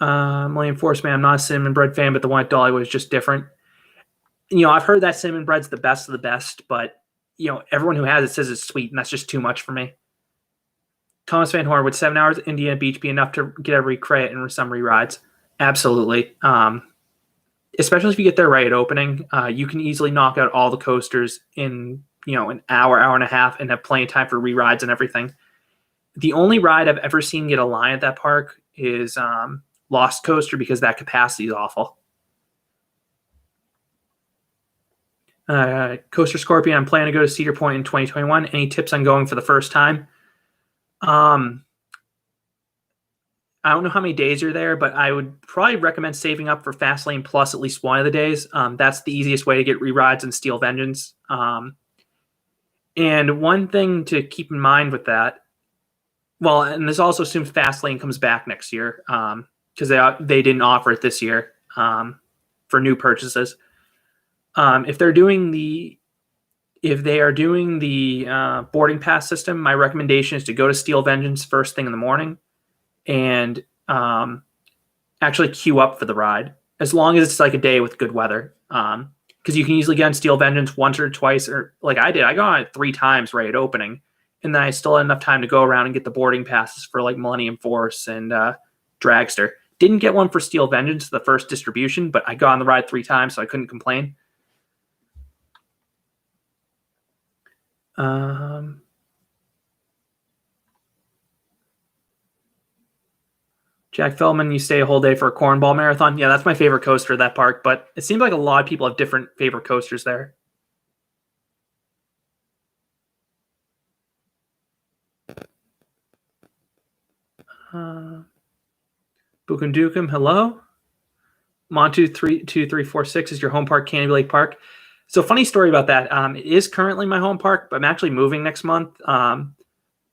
William Forceman, I'm not a cinnamon bread fan, but the one at Dollywood is just different. I've heard that cinnamon bread's the best of the best, but everyone who has it says it's sweet, and that's just too much for me. Thomas Van Horn, would 7 hours at Indiana Beach be enough to get every credit and some re-rides? Absolutely. Especially if you get there right at opening, you can easily knock out all the coasters in an hour and a half, and have plenty of time for re-rides and everything. The only ride I've ever seen get a line at that park is Lost Coaster, because that capacity is awful. Coaster Scorpion, I'm planning to go to Cedar Point in 2021. Any tips on going for the first time? I don't know how many days you're there, but I would probably recommend saving up for Fastlane Plus at least one of the days. That's the easiest way to get re-rides and Steel Vengeance. And one thing to keep in mind with that, well, and this also assumes Fastlane comes back next year, because they didn't offer it this year for new purchases. If they are doing the boarding pass system, my recommendation is to go to Steel Vengeance first thing in the morning and actually queue up for the ride, as long as it's like a day with good weather. Because you can easily get on Steel Vengeance once or twice, or like I did. I got on it 3 times right at opening, and then I still had enough time to go around and get the boarding passes for like Millennium Force and Dragster. Didn't get one for Steel Vengeance, the first distribution, but I got on the ride 3 times, so I couldn't complain. Jack Feldman, you stay a whole day for a cornball marathon. Yeah, that's my favorite coaster at that park, but it seems like a lot of people have different favorite coasters there. Bukundukum, hello. Montu2346 is your home park, Canobie Lake Park. So funny story about that. It is currently my home park, but I'm actually moving next month. Not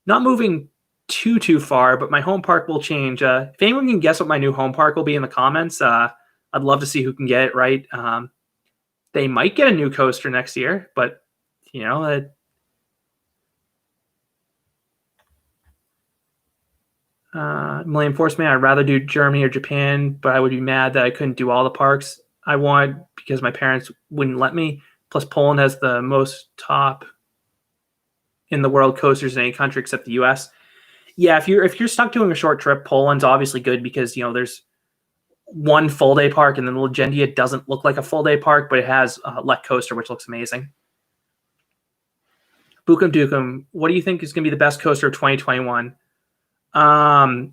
moving too far, but my home park will change. If anyone can guess what my new home park will be in the comments, I'd love to see who can get it right. They might get a new coaster next year, but You know, Millennium Force Man, I'd rather do Germany or Japan, but I would be mad that I couldn't do all the parks I want because my parents wouldn't let me. Plus, Poland has the most top in the world coasters in any country except the U.S. Yeah, if you're stuck doing a short trip, Poland's obviously good because there's one full day park, and then Legendia doesn't look like a full day park, but it has Lech Coaster, which looks amazing. Bukum Dukum, what do you think is going to be the best coaster of 2021? The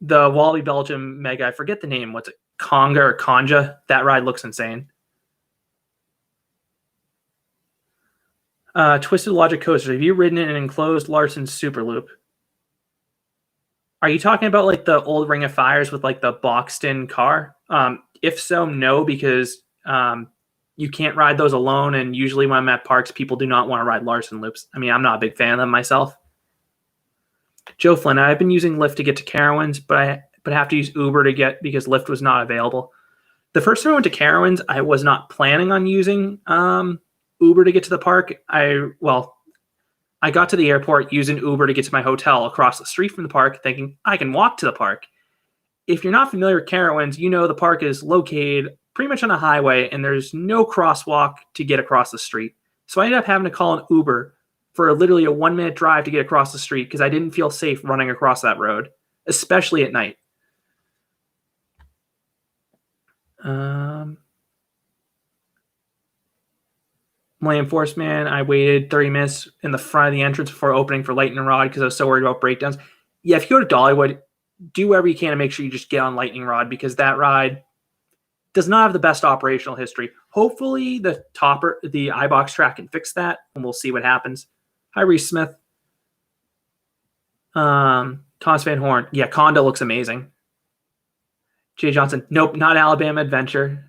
Walibi Belgium Mega, I forget the name. What's it? Conga or Conja? That ride looks insane. Twisted Logic Coaster. Have you ridden in an enclosed Larson Superloop? Are you talking about like the old Ring of Fires with like the boxed in car? If so, no, because you can't ride those alone. And usually when I'm at parks, people do not want to ride Larson loops. I mean, I'm not a big fan of them myself. Joe Flynn, I've been using Lyft to get to Carowinds, but I have to use Uber to get because Lyft was not available. The first time I went to Carowinds, I was not planning on using Uber to get to the park. I got to the airport using Uber to get to my hotel across the street from the park, thinking I can walk to the park. If you're not familiar with Carowinds, you know the park is located pretty much on a highway, and there's no crosswalk to get across the street. So I ended up having to call an Uber for literally a 1-minute drive to get across the street because I didn't feel safe running across that road, especially at night. Millennium Force Man, I waited 30 minutes in the front of the entrance before opening for Lightning Rod because I was so worried about breakdowns. Yeah, if you go to Dollywood, do whatever you can to make sure you just get on Lightning Rod because that ride does not have the best operational history. Hopefully the iBox track can fix that, and we'll see what happens. Hi, Reese Smith. Cons Van Horn. Yeah, Conda looks amazing. Jay Johnson. Nope, not Alabama Adventure.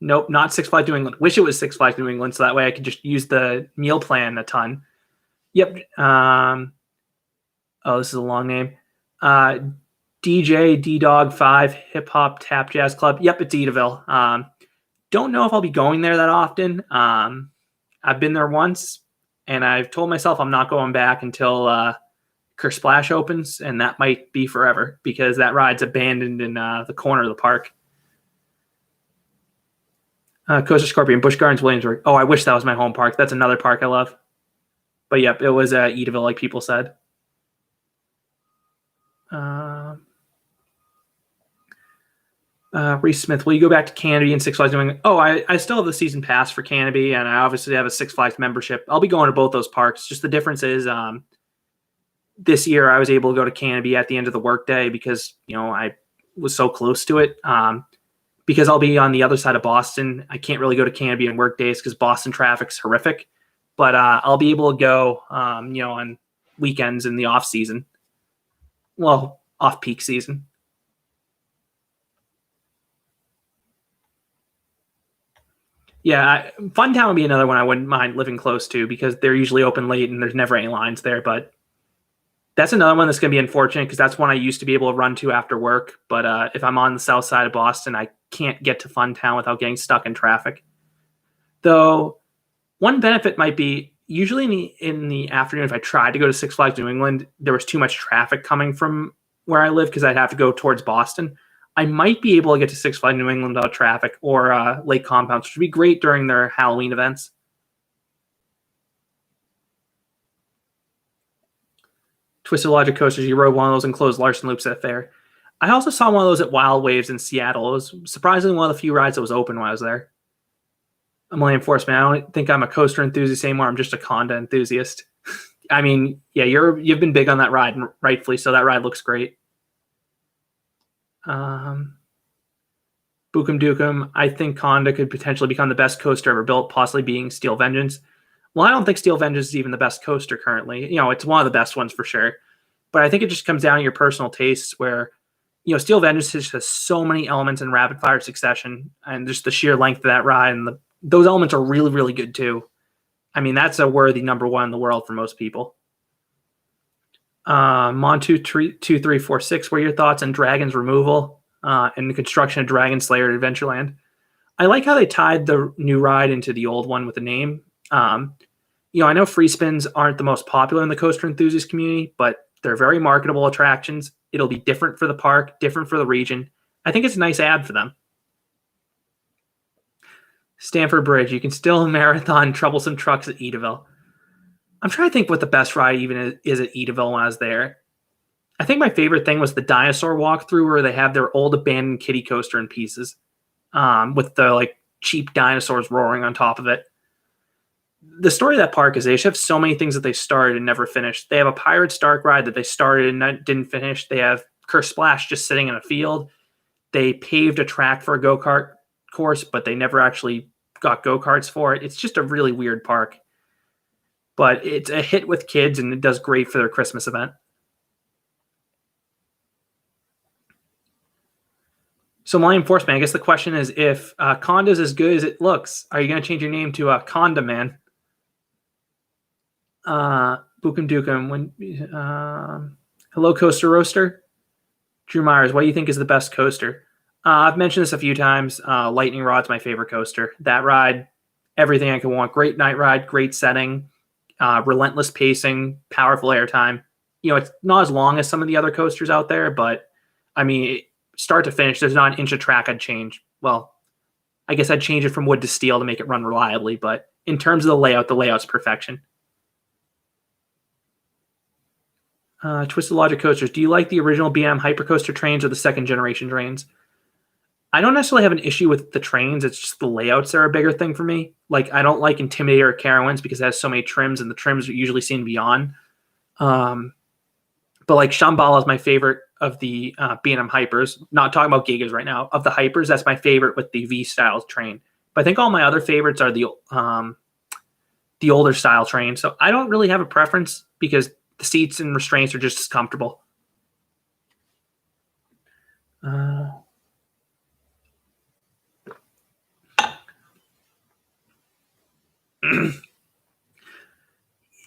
Nope, not Six Flags New England. Wish it was Six Flags New England, so that way I could just use the meal plan a ton. Yep. This is a long name. DJ D-Dog 5 Hip Hop Tap Jazz Club. Yep, it's Edaville. Don't know if I'll be going there that often. I've been there once, and I've told myself I'm not going back until Kersplash opens, and that might be forever because that ride's abandoned in the corner of the park. Coaster Scorpion, Busch Gardens, Williamsburg. Oh, I wish that was my home park. That's another park I love. But yep, it was Edaville, like people said. Reese Smith, will you go back to Canobie and Six Flags New England? Oh, I still have the season pass for Canobie, and I obviously have a Six Flags membership. I'll be going to both those parks. Just the difference is this year I was able to go to Canobie at the end of the workday because I was so close to it. Because I'll be on the other side of Boston, I can't really go to Canobie on work days because Boston traffic's horrific. But I'll be able to go, on weekends in the off season. Well, off peak season. Yeah, Funtown would be another one I wouldn't mind living close to because they're usually open late and there's never any lines there. But that's another one that's going to be unfortunate because that's one I used to be able to run to after work. But if I'm on the south side of Boston, I can't get to Funtown without getting stuck in traffic. Though one benefit might be usually in the afternoon, if I tried to go to Six Flags New England, there was too much traffic coming from where I live because I'd have to go towards Boston. I might be able to get to Six Flags New England without traffic or Lake Compounds, which would be great during their Halloween events. Twisted Logic Coasters, you rode one of those enclosed Larson loops at a fair. I also saw one of those at Wild Waves in Seattle. It was surprisingly one of the few rides that was open when I was there. Millennium Force Man, I don't think I'm a coaster enthusiast anymore. I'm just a Conda enthusiast. I mean, yeah, you've been big on that ride, and rightfully so. That ride looks great. Bukum Dukum, I think Conda could potentially become the best coaster ever built, possibly being Steel Vengeance. Well, I don't think Steel Vengeance is even the best coaster currently. It's one of the best ones for sure. But I think it just comes down to your personal tastes where, Steel Vengeance just has so many elements in rapid fire succession and just the sheer length of that ride. And those elements are really, really good too. I mean, that's a worthy number one in the world for most people. Mon2346, what are your thoughts on Dragon's removal and the construction of Dragon Slayer at Adventureland? I like how they tied the new ride into the old one with the name. Um, I know free spins aren't the most popular in the coaster enthusiast community, but they're very marketable attractions. It'll be different for the park, different for the region. I think it's a nice ad for them. Stamford Bridge, you can still marathon troublesome trucks at Edaville. I'm trying to think what the best ride even is at Edaville when I was there. I think my favorite thing was the dinosaur walkthrough where they have their old abandoned kiddie coaster in pieces, with the cheap dinosaurs roaring on top of it. The story of that park is they just have so many things that they started and never finished. They have a Pirates Dark ride that they started and didn't finish. They have Curse Splash just sitting in a field. They paved a track for a go-kart course, but they never actually got go-karts for it. It's just a really weird park. But it's a hit with kids, and it does great for their Christmas event. So Millennium Force Man, I guess the question is, if Conda's as good as it looks, are you going to change your name to Conda Man? Bukum Dukum. Hello, Coaster Roaster. Drew Myers, what do you think is the best coaster? I've mentioned this a few times. Lightning Rod's my favorite coaster. That ride, everything I could want. Great night ride, great setting, relentless pacing, powerful airtime. It's not as long as some of the other coasters out there, but I mean, start to finish, there's not an inch of track I'd change. Well, I guess I'd change it from wood to steel to make it run reliably, but in terms of the layout's perfection. Twisted Logic coasters. Do you like the original BM Hypercoaster trains or the second generation trains? I don't necessarily have an issue with the trains. It's just the layouts are a bigger thing for me. I don't like Intimidator or Carowinds because it has so many trims, and the trims are usually seen beyond. But Shambhala is my favorite of the B&M Hypers. Not talking about Gigas right now. Of the Hypers, that's my favorite with the V-style train. But I think all my other favorites are the older style train. So I don't really have a preference because the seats and restraints are just as comfortable.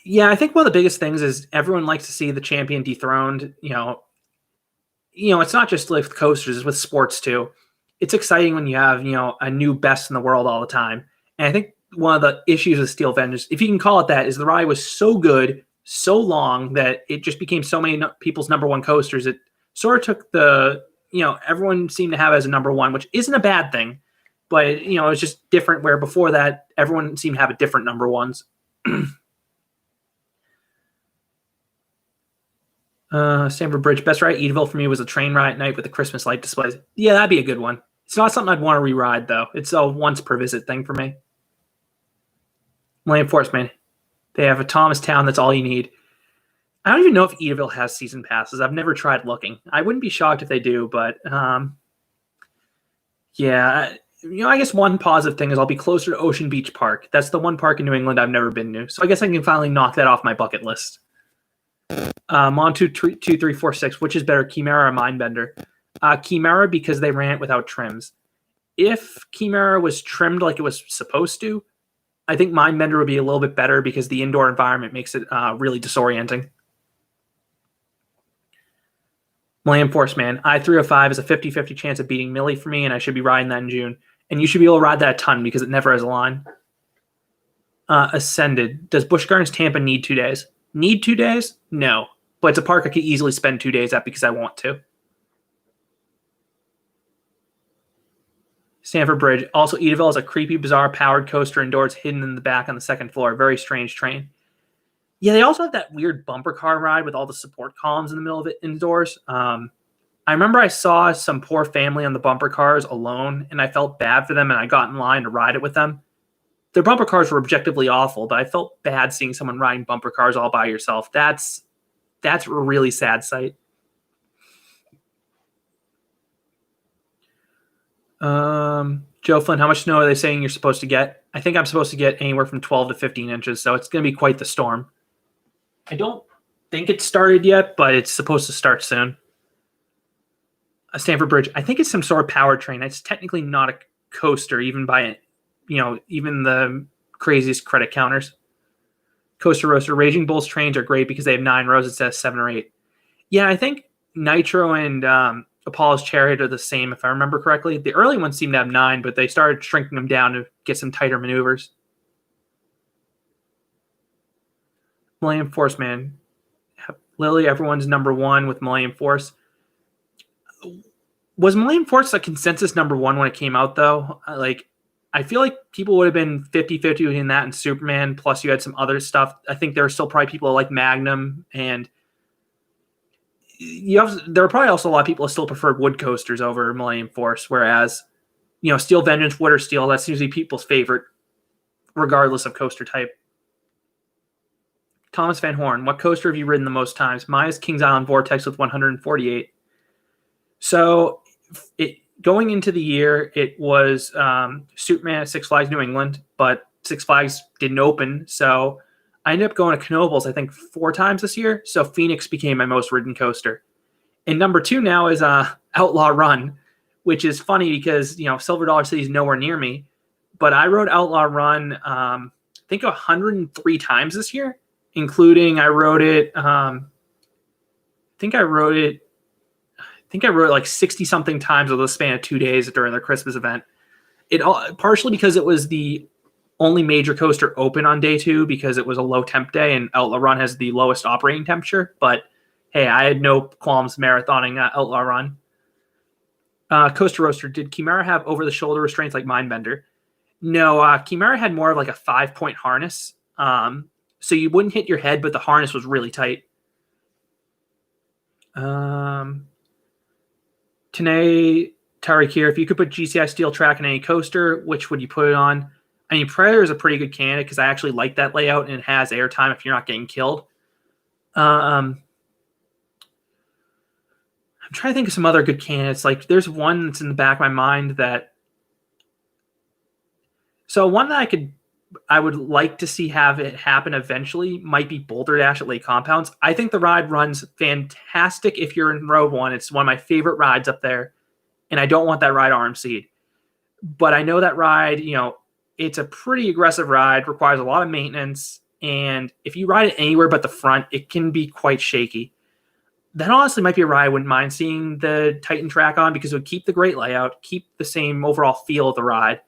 Yeah, I think one of the biggest things is everyone likes to see the champion dethroned. It's not just with coasters, it's with sports too. It's exciting when you have, a new best in the world all the time. And I think one of the issues with Steel Vengeance, if you can call it that, is the ride was so good, so long, that it just became so many people's number one coasters. It sort of took everyone seemed to have it as a number one, which isn't a bad thing. But, it's just different where before that, everyone seemed to have a different number ones. Stamford Bridge, best ride at Edaville for me was a train ride at night with the Christmas light displays. Yeah, that'd be a good one. It's not something I'd want to re-ride, though. It's a once per visit thing for me. Millennium Force Man, they have a Thomastown. That's all you need. I don't even know if Edaville has season passes. I've never tried looking. I wouldn't be shocked if they do, but yeah. I guess one positive thing is I'll be closer to Ocean Beach Park. That's the one park in New England I've never been to. So I guess I can finally knock that off my bucket list. Mon 2346, which is better, Chimera or Mindbender? Chimera, because they ran it without trims. If Chimera was trimmed like it was supposed to, I think Mindbender would be a little bit better because the indoor environment makes it really disorienting. Millennium Force Man, I-305 is a 50-50 chance of beating Millie for me, and I should be riding that in June. And you should be able to ride that a ton because it never has a line. Ascended, does Busch Gardens Tampa need 2 days? Need 2 days? No. But it's a park I could easily spend 2 days at because I want to. Stamford Bridge. Also, Edaville is a creepy, bizarre powered coaster indoors hidden in the back on the second floor. Very strange train. Yeah, they also have that weird bumper car ride with all the support columns in the middle of it indoors. I remember I saw some poor family on the bumper cars alone, and I felt bad for them, and I got in line to ride it with them. Their bumper cars were objectively awful, but I felt bad seeing someone riding bumper cars all by yourself. That's a really sad sight. Joe Flynn, how much snow are they saying you're supposed to get? I think I'm supposed to get anywhere from 12 to 15 inches, so it's going to be quite the storm. I don't think it's started yet, but it's supposed to start soon. Stamford Bridge, I think it's some sort of powertrain. It's technically not a coaster, even by even the craziest credit counters. Coaster Roaster, Raging Bull's trains are great because they have 9 rows instead of 7 or 8. Yeah, I think Nitro and Apollo's Chariot are the same, if I remember correctly. The early ones seemed to have 9, but they started shrinking them down to get some tighter maneuvers. Millennium Force, man. Lily, everyone's number one with Millennium Force. Was Millennium Force a consensus number one when it came out, though? I feel like people would have been 50-50 between that and Superman, plus you had some other stuff. I think there are still probably people like Magnum, and there are probably also a lot of people who still preferred wood coasters over Millennium Force, whereas, Steel Vengeance, wood or steel, that seems to be people's favorite, regardless of coaster type. Thomas Van Horn, what coaster have you ridden the most times? Mine is Kings Island Vortex with 148. So going into the year, it was Superman at Six Flags New England, but Six Flags didn't open. So I ended up going to Knoebels, I think, 4 times this year. So Phoenix became my most ridden coaster. And number 2 now is Outlaw Run, which is funny because, Silver Dollar City is nowhere near me. But I rode Outlaw Run, I think 103 times this year, including I rode it like 60 something times over the span of 2 days during their Christmas event. Partially because it was the only major coaster open on day 2 because it was a low temp day and Outlaw Run has the lowest operating temperature. But hey, I had no qualms marathoning Outlaw Run. Coaster Roaster, did Chimera have over the shoulder restraints like Mindbender? No, Chimera had more of like a 5-point harness. So you wouldn't hit your head, but the harness was really tight. Tanae Tariq here, if you could put GCI steel track in any coaster, which would you put it on? I mean, Predator is a pretty good candidate because I actually like that layout and it has airtime if you're not getting killed. I'm trying to think of some other good candidates. Like, there's one that's in the back of my mind that. So one that I would like to see have it happen eventually might be Boulder Dash at Lake Compounds. I think the ride runs fantastic if you're in row 1. It's one of my favorite rides up there, and I don't want that ride RMC'd. But I know that ride, it's a pretty aggressive ride, requires a lot of maintenance, and if you ride it anywhere but the front, it can be quite shaky. That honestly might be a ride I wouldn't mind seeing the Titan track on because it would keep the great layout, keep the same overall feel of the ride.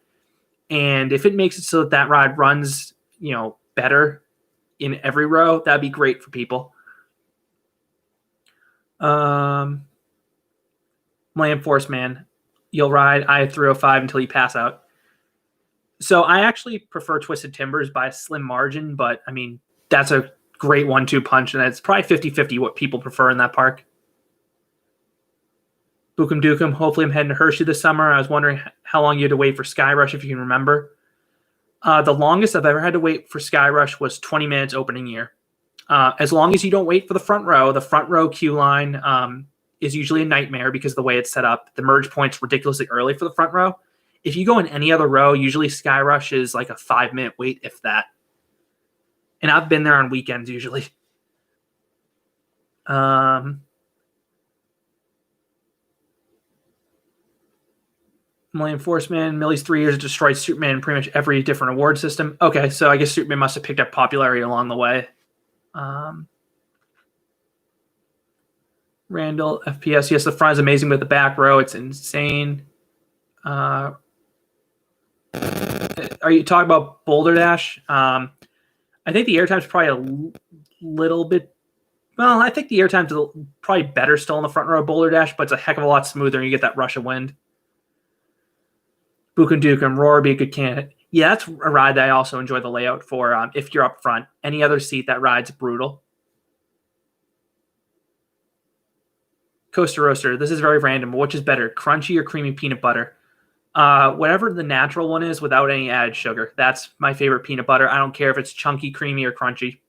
And if it makes it so that ride runs, better in every row, that'd be great for people. Millennium Force, man. You'll ride I-305 until you pass out. So I actually prefer Twisted Timbers by a slim margin, but, I mean, that's a great 1-2 punch, and it's probably 50-50 what people prefer in that park. Bookum Dookum, hopefully I'm heading to Hershey this summer. I was wondering how long you had to wait for Skyrush, if you can remember. The longest I've ever had to wait for Skyrush was 20 minutes opening year. As long as you don't wait for the front row queue line is usually a nightmare because of the way it's set up. The merge point's ridiculously early for the front row. If you go in any other row, usually Skyrush is like a 5-minute wait, if that. And I've been there on weekends usually. Millennium Force, man. Millie's 3 years destroyed Superman in pretty much every different award system. Okay, so I guess Superman must have picked up popularity along the way. Randall, FPS. Yes, the front is amazing, but the back row, it's insane. Are you talking about Boulder Dash? I think the airtime's probably a little bit. Well, I think the airtime's probably better still in the front row of Boulder Dash, but it's a heck of a lot smoother and you get that rush of wind. Bukum Dukum, Roar would be a good candidate. Yeah, that's a ride that I also enjoy the layout for if you're up front. Any other seat, that ride's brutal. Coaster Roaster, this is very random. Which is better, crunchy or creamy peanut butter? Whatever the natural one is without any added sugar. That's my favorite peanut butter. I don't care if it's chunky, creamy, or crunchy.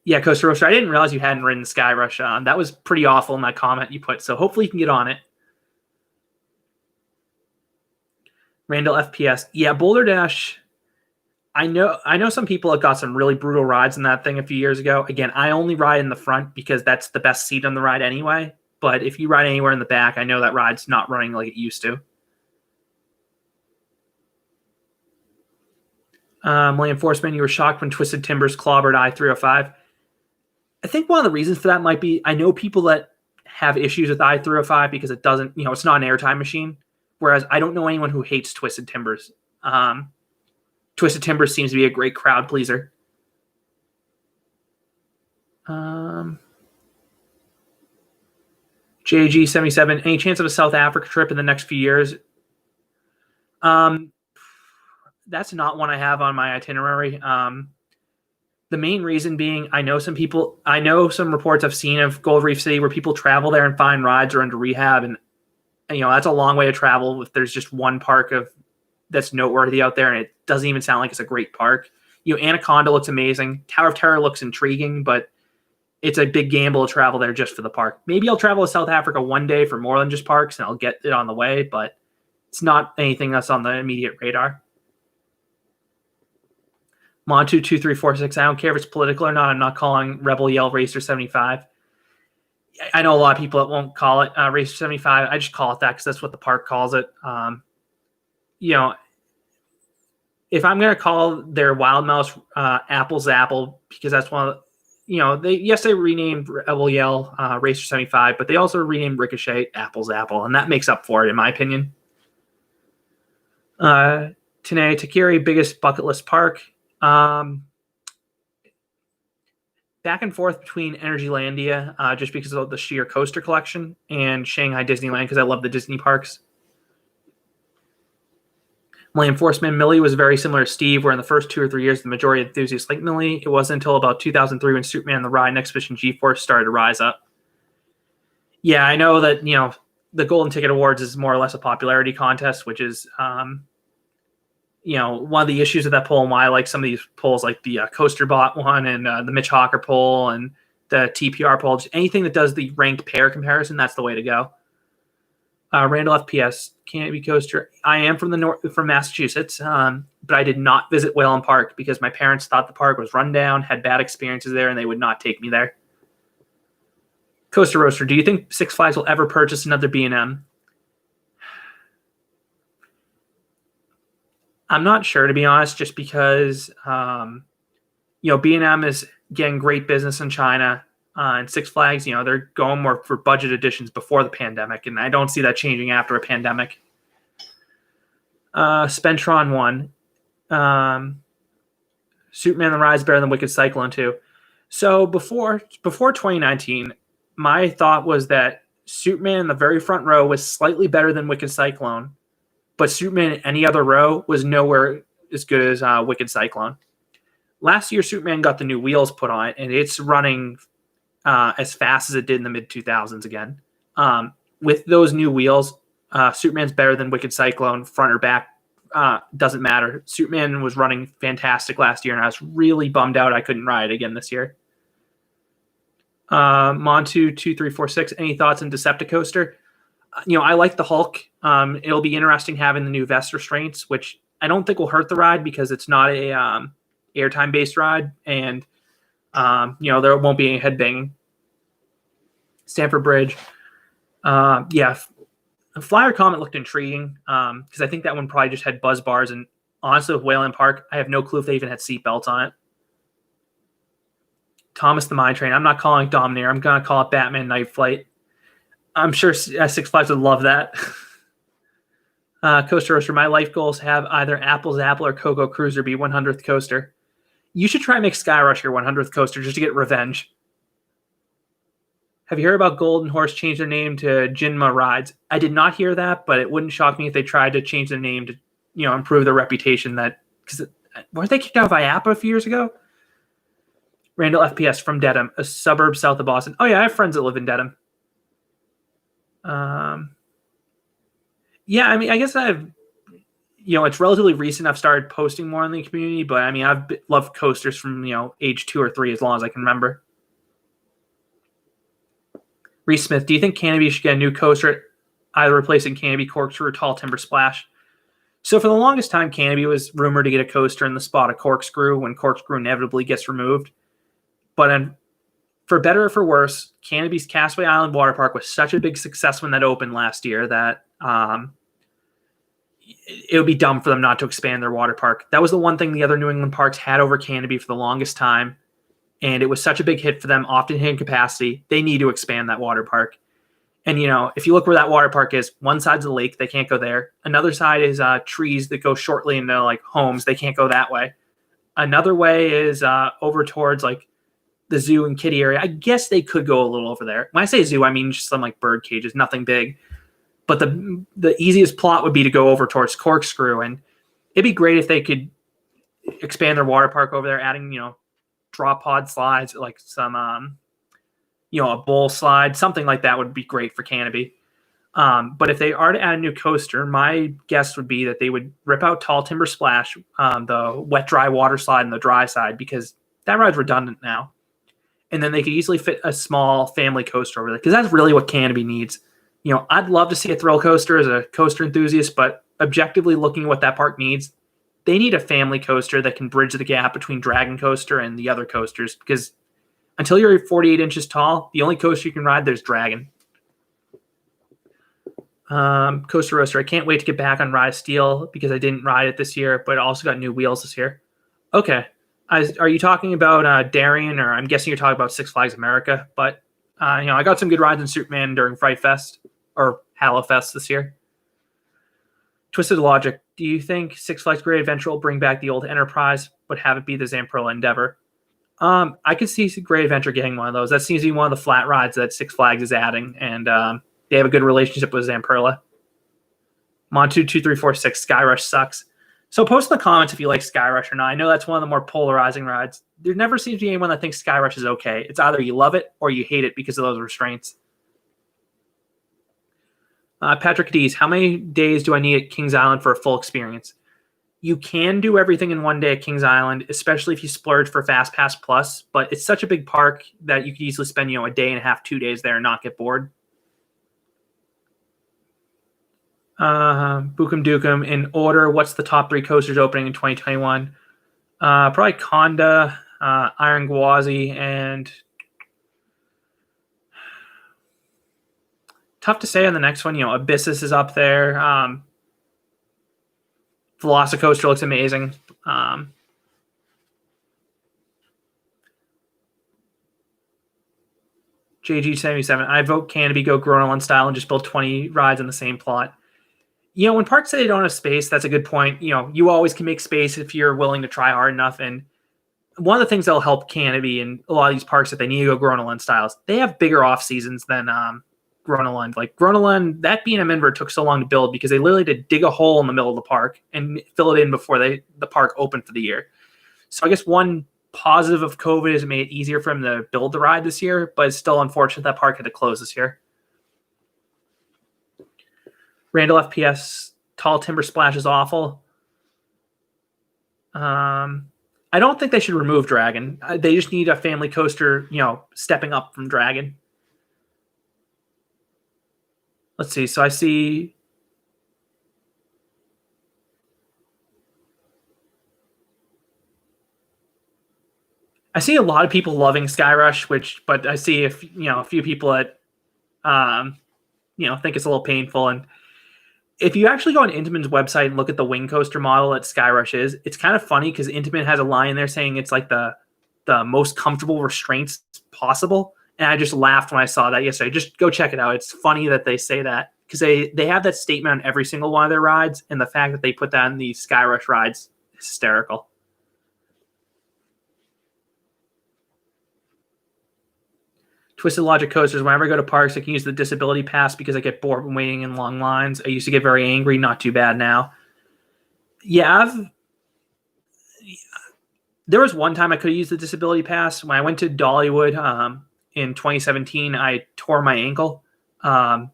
Yeah, Coaster Roaster, I didn't realize you hadn't ridden Skyrush. That was pretty awful in that comment you put, so hopefully you can get on it. Randall FPS. Yeah, Boulder Dash. I know some people have got some really brutal rides in that thing a few years ago. Again, I only ride in the front because that's the best seat on the ride anyway. But if you ride anywhere in the back, I know that ride's not running like it used to. Millennium Forceman, you were shocked when Twisted Timbers clobbered I-305. I think one of the reasons for that might be I know people that have issues with I-305 because it doesn't, it's not an airtime machine. Whereas I don't know anyone who hates Twisted Timbers. Twisted Timbers seems to be a great crowd pleaser. JG77, any chance of a South Africa trip in the next few years? That's not one I have on my itinerary. The main reason being, I know some reports I've seen of Gold Reef City where people travel there and find rides or under rehab, and that's a long way to travel if there's just one park that's noteworthy out there, and it doesn't even sound like it's a great park. Anaconda looks amazing. Tower of Terror looks intriguing, but it's a big gamble to travel there just for the park. Maybe I'll travel to South Africa one day for more than just parks, and I'll get it on the way, but it's not anything that's on the immediate radar. Montu2346, I don't care if it's political or not. I'm not calling Rebel Yell Racer 75. I know a lot of people that won't call it Racer 75. I just call it that because that's what the park calls it. If I'm going to call their Wild Mouse Apple's Apple, because that's one of the, they renamed Rebel Yell Racer 75, but they also renamed Ricochet Apple's Apple, and that makes up for it, in my opinion. Tanae Takiri, biggest bucket list park. Back and forth between Energylandia, just because of the sheer coaster collection, and Shanghai Disneyland, because I love the Disney parks. Millennium Forceman, Millie was very similar to Steve, where in the first 2 or 3 years, the majority of enthusiasts liked Millie. It wasn't until about 2003 when Superman the Ride and Expedition G-Force started to rise up. Yeah, I know that, the Golden Ticket Awards is more or less a popularity contest, which is, one of the issues of that poll, and why I like some of these polls, like the Coaster Bot one and the Mitch Hawker poll and the TPR poll. Just anything that does the ranked pair comparison, that's the way to go. Randall FPS, Canobie Coaster. I am from Massachusetts, but I did not visit Whalen Park because my parents thought the park was run down, had bad experiences there, and they would not take me there. Coaster Roaster, do you think Six Flags will ever purchase another B&M? I'm not sure, to be honest, just because, B&M is getting great business in China. And Six Flags, they're going more for budget editions before the pandemic, and I don't see that changing after a pandemic. Spentron 1. Superman the Ride's better than Wicked Cyclone 2. So before 2019, my thought was that Superman in the very front row was slightly better than Wicked Cyclone, but Superman in any other row was nowhere as good as Wicked Cyclone. Last year, Superman got the new wheels put on it, and it's running as fast as it did in the mid-2000s again. With those new wheels, Superman's better than Wicked Cyclone, front or back, doesn't matter. Superman was running fantastic last year, and I was really bummed out I couldn't ride it again this year. Montu2346, any thoughts on Decepticoaster? I like the Hulk. It'll be interesting having the new vest restraints, which I don't think will hurt the ride because it's not a airtime-based ride, and there won't be any headbanging. Stamford Bridge. Flyer Comet looked intriguing because I think that one probably just had buzz bars, and honestly, with Whalen Park, I have no clue if they even had seatbelts on it. Thomas the Mine Train. I'm not calling it Dominator. I'm going to call it Batman Night Flight. I'm sure Six Flags would love that. Coaster Roaster. My life goals have either Apple's Apple or Coco Cruiser be 100th coaster. You should try and make Skyrush your 100th coaster just to get revenge. Have you heard about Golden Horse change their name to Jinma Rides? I did not hear that, but it wouldn't shock me if they tried to change their name to, improve their reputation. Because weren't they kicked out of IAPA a few years ago? Randall FPS from Dedham, a suburb south of Boston. Oh yeah, I have friends that live in Dedham. I guess it's relatively recent. I've started posting more in the community, but I've loved coasters from, age 2 or 3 as long as I can remember. Reese Smith, do you think Canobie should get a new coaster, either replacing Canobie Corkscrew or Tall Timber Splash? So for the longest time, Canobie was rumored to get a coaster in the spot of Corkscrew when Corkscrew inevitably gets removed. But for better or for worse, Canobie's Castaway Island Water Park was such a big success when that opened last year that it would be dumb for them not to expand their water park. That was the one thing the other New England parks had over Canobie for the longest time, and it was such a big hit for them, often hitting capacity. They need to expand that water park. And, if you look where that water park is, one side's the lake, they can't go there. Another side is trees that go shortly into, homes. They can't go that way. Another way is over towards, the zoo and kiddie area, I guess they could go a little over there. When I say zoo, I mean just some like bird cages, nothing big. But the easiest plot would be to go over towards Corkscrew, and it'd be great if they could expand their water park over there, adding drop pod slides, like some a bowl slide, something like that would be great for Canobie. But if they are to add a new coaster, my guess would be that they would rip out Tall Timber Splash, the wet dry water slide on the dry side, because that ride's redundant now. And then they could easily fit a small family coaster over there, because that's really what Canobie needs. I'd love to see a thrill coaster as a coaster enthusiast, but objectively looking at what that park needs, they need a family coaster that can bridge the gap between Dragon Coaster and the other coasters, because until you're 48 inches tall, the only coaster you can ride there's Dragon. Coaster Roaster, I can't wait to get back on Ride of Steel because I didn't ride it this year, but it also got new wheels this year. Okay. Are you talking about Darien, or I'm guessing you're talking about Six Flags America? But I got some good rides in Superman during Fright Fest or Hallowfest this year. Twisted Logic, do you think Six Flags Great Adventure will bring back the old Enterprise, but have it be the Zamperla Endeavor? I could see Great Adventure getting one of those. That seems to be one of the flat rides that Six Flags is adding, and they have a good relationship with Zamperla. Montu2346, Skyrush sucks. So post in the comments if you like Skyrush or not. I know that's one of the more polarizing rides. There never seems to be anyone that thinks Skyrush is okay. It's either you love it or you hate it because of those restraints. Patrick Dees, how many days do I need at Kings Island for a full experience? You can do everything in one day at Kings Island, especially if you splurge for Fast Pass Plus, but it's such a big park that you could easily spend, a day and a half, 2 days there and not get bored. Bookum Dookum, in order, what's the top 3 coasters opening in 2021? Probably Conda, Iron Gwazi, and tough to say on the next one. Abyssus is up there. Velocicoaster looks amazing. JG77, I vote Canobie go Groenland style and just build 20 rides in the same plot. When parks say they don't have space, that's a good point. You always can make space if you're willing to try hard enough. And one of the things that'll help Canobie and a lot of these parks, if they need to go Groenland styles, they have bigger off seasons than Groenland. Like Groenland, that B&M Invert took so long to build because they literally had to dig a hole in the middle of the park and fill it in before the park opened for the year. So I guess one positive of COVID is it made it easier for them to build the ride this year, but it's still unfortunate that park had to close this year. Randall FPS, Tall Timber Splash is awful. I don't think they should remove Dragon. They just need a family coaster, stepping up from Dragon. Let's see. So I see a lot of people loving Skyrush, but I see a few people that think it's a little painful. And if you actually go on Intamin's website and look at the wing coaster model that Skyrush is, it's kind of funny because Intamin has a line there saying it's like the most comfortable restraints possible. And I just laughed when I saw that yesterday. Just go check it out. It's funny that they say that because they have that statement on every single one of their rides. And the fact that they put that on the Skyrush rides is hysterical. Twisted Logic coasters. Whenever I go to parks, I can use the disability pass because I get bored when waiting in long lines. I used to get very angry. Not too bad now. Yeah, there was one time I could have used the disability pass. When I went to Dollywood in 2017, I tore my ankle. I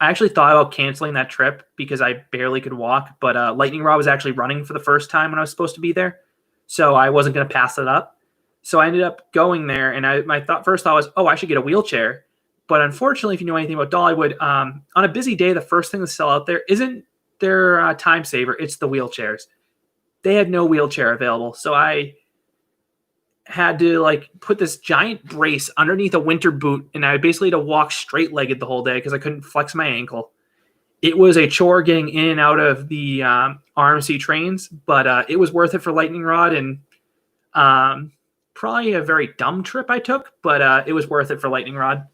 actually thought about canceling that trip because I barely could walk, but Lightning Rod was actually running for the first time when I was supposed to be there. So I wasn't going to pass it up. So I ended up going there, and my first thought was, I should get a wheelchair. But unfortunately, if you know anything about Dollywood, on a busy day, the first thing to sell out there isn't their time saver. It's the wheelchairs. They had no wheelchair available. So I had to put this giant brace underneath a winter boot, and I basically had to walk straight-legged the whole day because I couldn't flex my ankle. It was a chore getting in and out of the RMC trains, but it was worth it for Lightning Rod, and probably a very dumb trip I took, but it was worth it for Lightning Rod.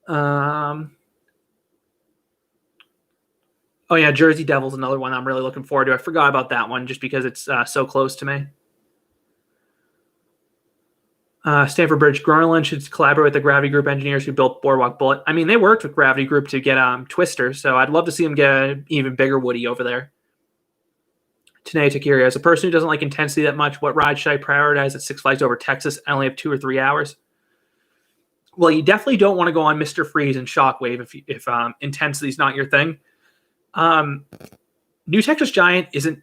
Oh yeah, Jersey Devil's another one I'm really looking forward to. I forgot about that one just because it's so close to me. Stanford Bridge, Groenland should collaborate with the Gravity Group engineers who built Boardwalk Bullet. I mean, they worked with Gravity Group to get Twister, so I'd love to see them get an even bigger Woody over there. Tanea Takiri, as a person who doesn't like intensity that much, what ride should I prioritize at Six Flags Over Texas? I only have 2 or 3 hours. Well, you definitely don't want to go on Mr. Freeze and Shockwave if intensity is not your thing. New Texas Giant isn't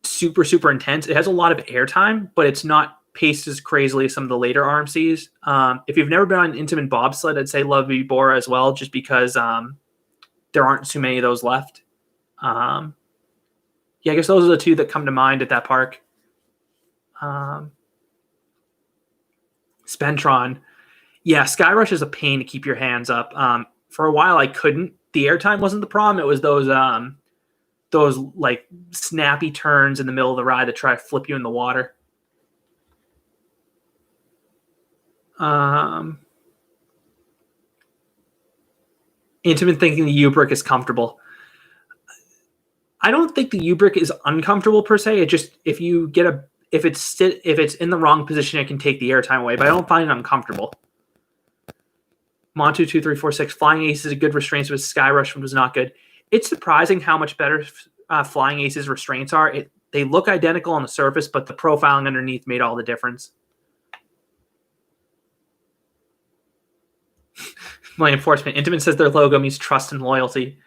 super, super intense. It has a lot of airtime, but it's not paced as crazily as some of the later RMCs. If you've never been on Intamin Bobsled, I'd say Lovey Bora as well, just because there aren't too many of those left. Yeah, I guess those are the 2 that come to mind at that park. Spentron. Yeah, Skyrush is a pain to keep your hands up. For a while, I couldn't. The airtime wasn't the problem. It was those like snappy turns in the middle of the ride that try to flip you in the water. Intimate thinking the U-Brick is comfortable. I don't think the U-Brick is uncomfortable per se. It just if it's in the wrong position, it can take the airtime away. But I don't find it uncomfortable. Montu 2346 Flying Ace is a good restraints, but Skyrush was not good. It's surprising how much better Flying Ace's restraints are. They look identical on the surface, but the profiling underneath made all the difference. My enforcement. Intamin says their logo means trust and loyalty.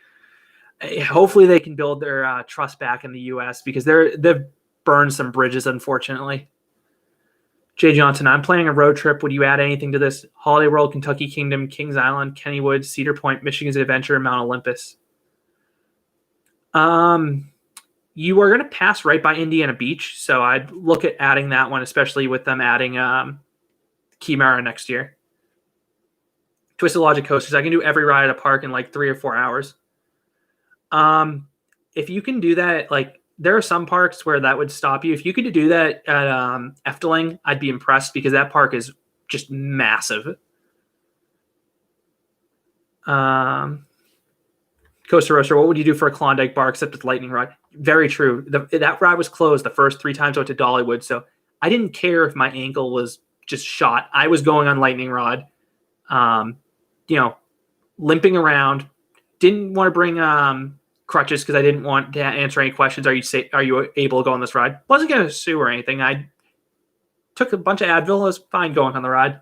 Hopefully they can build their trust back in the U.S. because they've burned some bridges, unfortunately. Jay Johnson, I'm planning a road trip. Would you add anything to this? Holiday World, Kentucky Kingdom, Kings Island, Kennywood, Cedar Point, Michigan's Adventure, Mount Olympus. You are going to pass right by Indiana Beach, so I'd look at adding that one, especially with them adding Chimera next year. Twisted Logic coasters. I can do every ride at a park in like 3 or 4 hours. If you can do that, like there are some parks where that would stop you. If you could do that at Efteling, I'd be impressed because that park is just massive. Coaster Roaster, what would you do for a Klondike bar except with Lightning Rod? Very true. That ride was closed the first 3 times I went to Dollywood, so I didn't care if my ankle was just shot. I was going on Lightning Rod, limping around. Didn't want to bring crutches because I didn't want to answer any questions. Are you able to go on this ride? Wasn't going to sue or anything. I took a bunch of Advil. It was fine going on the ride.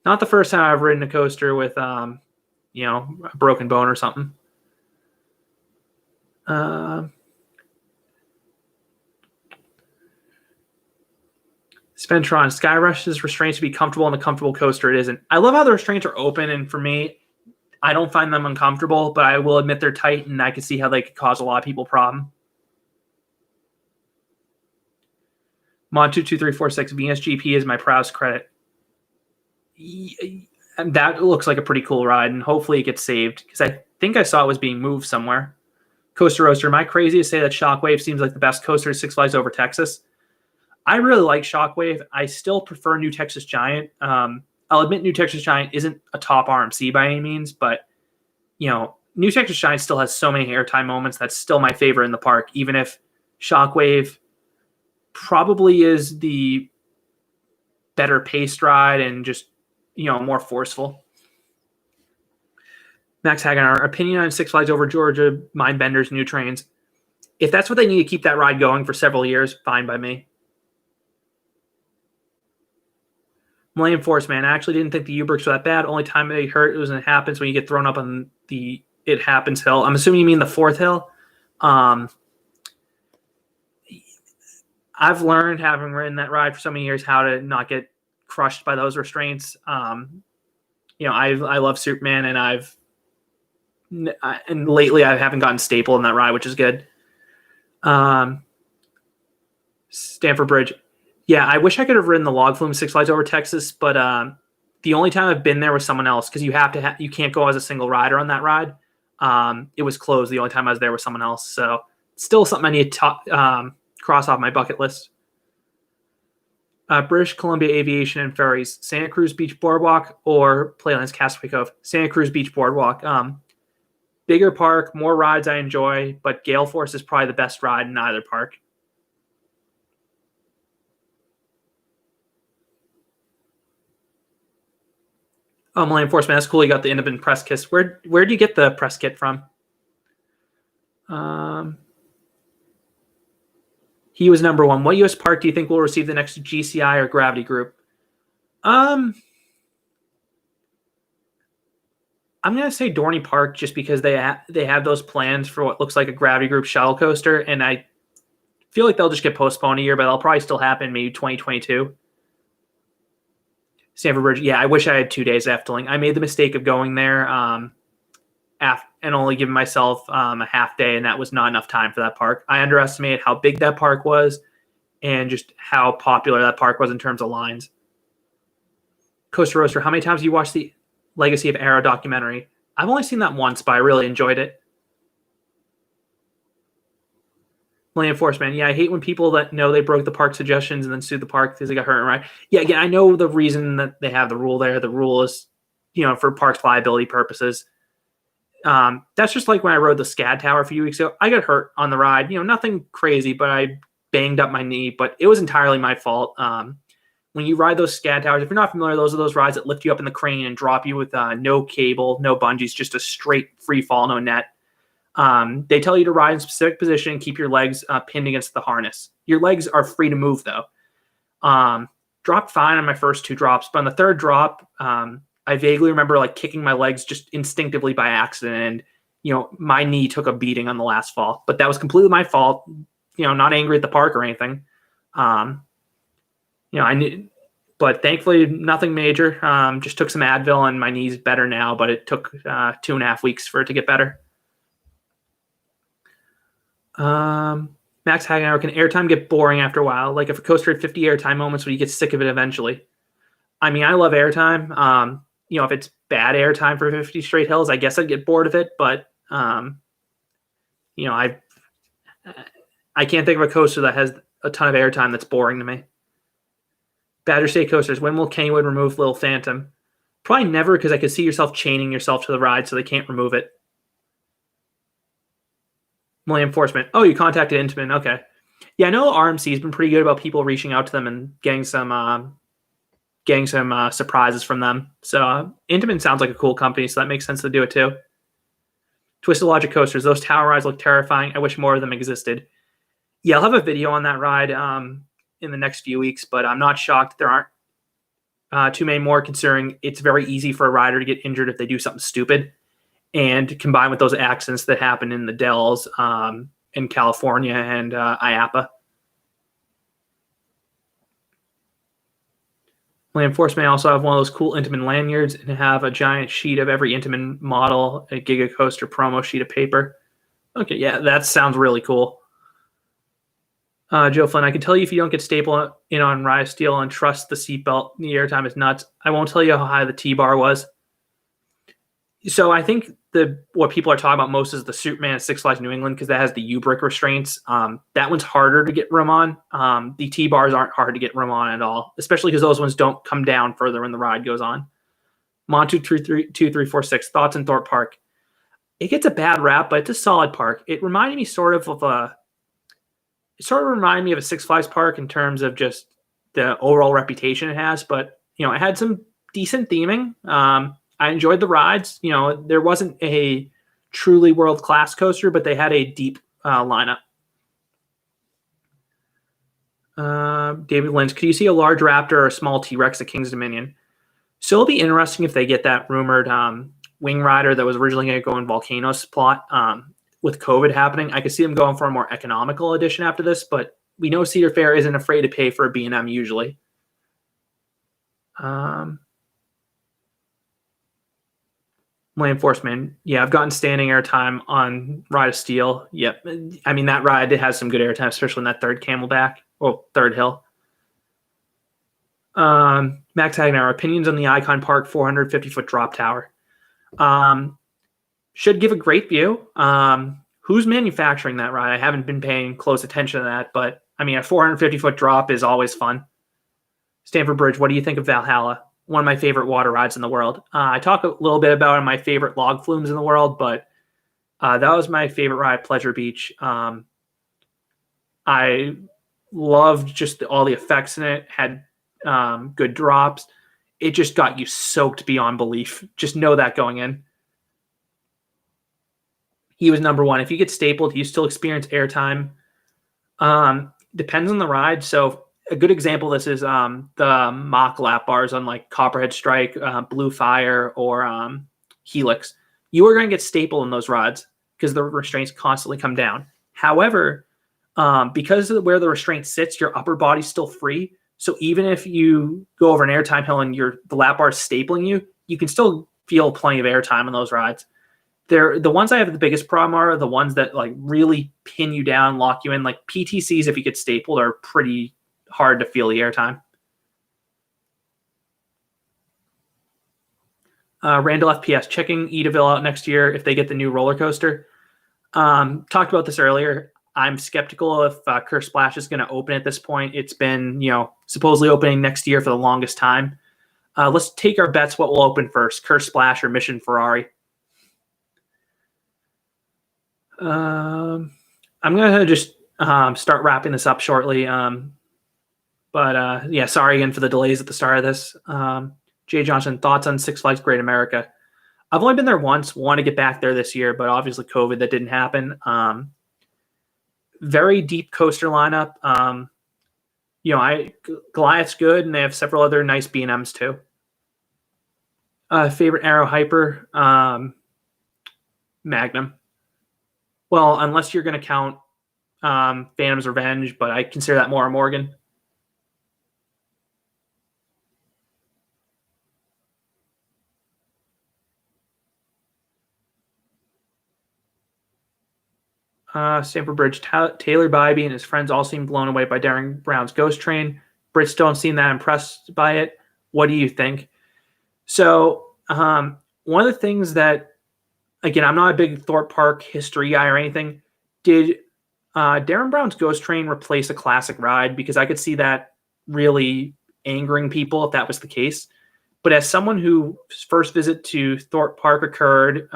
Not the first time I've ridden a coaster with a broken bone or something. Spentron, Skyrush's restraints to be comfortable on the comfortable coaster. It isn't. I love how the restraints are open, and for me, I don't find them uncomfortable, but I will admit they're tight, and I can see how they could cause a lot of people problem. Mod22346, Venus GP is my proudest credit. And that looks like a pretty cool ride, and hopefully it gets saved, because I think I saw it was being moved somewhere. Coaster Roaster, am I crazy to say that Shockwave seems like the best coaster at Six Flags Over Texas? I really like Shockwave. I still prefer New Texas Giant. I'll admit New Texas Giant isn't a top RMC by any means, but New Texas Giant still has so many airtime moments. That's still my favorite in the park, even if Shockwave probably is the better paced ride and just more forceful. Max Hagan, our opinion on Six Flags Over Georgia, Mindbenders, new trains. If that's what they need to keep that ride going for several years, fine by me. Millennium Force, man, I actually didn't think the U-Bricks were that bad. Only time they hurt was when it happens when you get thrown up on the It Happens hill. I'm assuming you mean the 4th hill. I've learned, having ridden that ride for so many years, how to not get crushed by those restraints. I love Superman, and lately I haven't gotten stapled in that ride, which is good. Stanford Bridge. Yeah, I wish I could have ridden the log flume Six Flags Over Texas, but the only time I've been there was someone else, because you can't go as a single rider on that ride. It was closed the only time I was there with someone else, so still something I need to cross off my bucket list. British Columbia Aviation and Ferries, Santa Cruz Beach Boardwalk or Playlands Castaway Cove? Santa Cruz Beach Boardwalk. Bigger park, more rides I enjoy, but Gale Force is probably the best ride in either park. Oh, Millennium Enforcement, that's cool. You got the Intamin press kit. Where do you get the press kit from? He was number one. What U.S. park do you think will receive the next GCI or Gravity group? I'm gonna say Dorney Park just because they have those plans for what looks like a Gravity Group shuttle coaster, and I feel like they'll just get postponed a year, but they'll probably still happen maybe 2022. Stamford Bridge, yeah, I wish I had 2 days of Efteling. I made the mistake of going there and only giving myself a half day, and that was not enough time for that park. I underestimated how big that park was and just how popular that park was in terms of lines. Coaster Roaster, how many times have you watched the Legacy of Arrow documentary? I've only seen that once, but I really enjoyed it. Millennium Enforcement, yeah, I hate when people that know they broke the park suggestions and then sue the park because they got hurt, right? Yeah, again, I know the reason that they have the rule there. The rule is, for parks liability purposes. That's just like when I rode the SCAD Tower a few weeks ago. I got hurt on the ride. Nothing crazy, but I banged up my knee. But it was entirely my fault. When you ride those SCAD Towers, if you're not familiar, those are those rides that lift you up in the crane and drop you with no cable, no bungees, just a straight free fall, no net. They tell you to ride in a specific position and keep your legs pinned against the harness. Your legs are free to move, though. Dropped fine on my first 2 drops, but on the third drop, I vaguely remember kicking my legs just instinctively by accident, and my knee took a beating on the last fall. But that was completely my fault. Not angry at the park or anything. I knew, but thankfully nothing major. Just took some Advil and my knee's better now. But it took 2.5 weeks for it to get better. Max Hagenauer, can airtime get boring after a while? Like if a coaster had 50 airtime moments, would you get sick of it eventually? I mean, I love airtime. If it's bad airtime for 50 straight hills, I guess I'd get bored of it. But I can't think of a coaster that has a ton of airtime that's boring to me. Badger State coasters. When will Kennywood remove Little Phantom? Probably never, because I could see yourself chaining yourself to the ride, so they can't remove it. Millennium Enforcement. Oh, you contacted Intamin. Okay. Yeah, I know RMC has been pretty good about people reaching out to them and getting some surprises from them. So Intamin sounds like a cool company, so that makes sense to do it too. Twisted Logic coasters. Those tower rides look terrifying. I wish more of them existed. Yeah, I'll have a video on that ride in the next few weeks, but I'm not shocked there aren't too many more, considering it's very easy for a rider to get injured if they do something stupid. And combined with those accidents that happen in the Dells in California and IAPA. Land Enforcement, I also have one of those cool Intamin lanyards and have a giant sheet of every Intamin model, a Giga Coaster promo sheet of paper. Okay, yeah, that sounds really cool. Joe Flynn, I can tell you if you don't get stapled in on Ride of Steel and trust the seatbelt, the airtime is nuts. I won't tell you how high the T-bar was. So I think what people are talking about most is the Superman at Six Flags New England, because that has the U-brick restraints. That one's harder to get room on. The T-bars aren't hard to get room on at all, especially because those ones don't come down further when the ride goes on. Mon2346, thoughts on Thorpe Park. It gets a bad rap, but it's a solid park. It reminded me of a Six Flags park in terms of just the overall reputation it has, but it had some decent theming. I enjoyed the rides. There wasn't a truly world-class coaster, but they had a deep lineup. David Lynch, could you see a large raptor or a small T-Rex at King's Dominion? So it'll be interesting if they get that rumored wing rider that was originally going to go in Volcano's plot. With COVID happening, I could see them going for a more economical edition after this, but we know Cedar Fair isn't afraid to pay for a B&M usually. My enforcement, yeah, I've gotten standing airtime on Ride of Steel. Yep, I mean that ride, it has some good airtime, especially in that third Camelback, third hill. Max Hagenauer, opinions on the Icon Park 450-foot drop tower. Should give a great view. Who's manufacturing that ride? I haven't been paying close attention to that, but I mean, a 450-foot drop is always fun. Stamford Bridge, what do you think of Valhalla? One of my favorite water rides in the world. I talk a little bit about my favorite log flumes in the world, but that was my favorite ride, Pleasure Beach. I loved just all the effects in it, had good drops. it just got you soaked beyond belief. Just know that going in. He was number one. If you get stapled, you still experience airtime. Depends on the ride. So a good example of this is the mock lap bars on like Copperhead Strike, Blue Fire, or Helix. You are going to get stapled in those rods because the restraints constantly come down. However, because of where the restraint sits, your upper body's still free. So even if you go over an airtime hill and the lap bar is stapling you, you can still feel plenty of airtime on those rides. The ones I have the biggest problem are the ones that like really pin you down, lock you in. Like PTCs, if you get stapled, are pretty hard to feel the airtime. Randall FPS checking Edaville out next year if they get the new roller coaster. Talked about this earlier. I'm skeptical if Curse Splash is going to open at this point. It's been, supposedly opening next year for the longest time. Let's take our bets. What will open first, Curse Splash or Mission Ferrari? I'm going to just start wrapping this up shortly. But sorry again for the delays at the start of this. Jay Johnson, thoughts on Six Flags Great America? I've only been there once, want to get back there this year, but obviously COVID, that didn't happen. Very deep coaster lineup. Goliath's good, and they have several other nice B&Ms too. Favorite Aero Hyper? Magnum. Well, unless you're going to count Phantom's Revenge, but I consider that more a Morgan. Stamford Bridge, Taylor Bybee and his friends all seem blown away by Darren Brown's Ghost Train. Brits don't seem that impressed by it. What do you think? So one of the things that, again, I'm not a big Thorpe Park history guy or anything. Did Darren Brown's Ghost Train replace a classic ride? Because I could see that really angering people if that was the case. But as someone whose first visit to Thorpe Park occurred,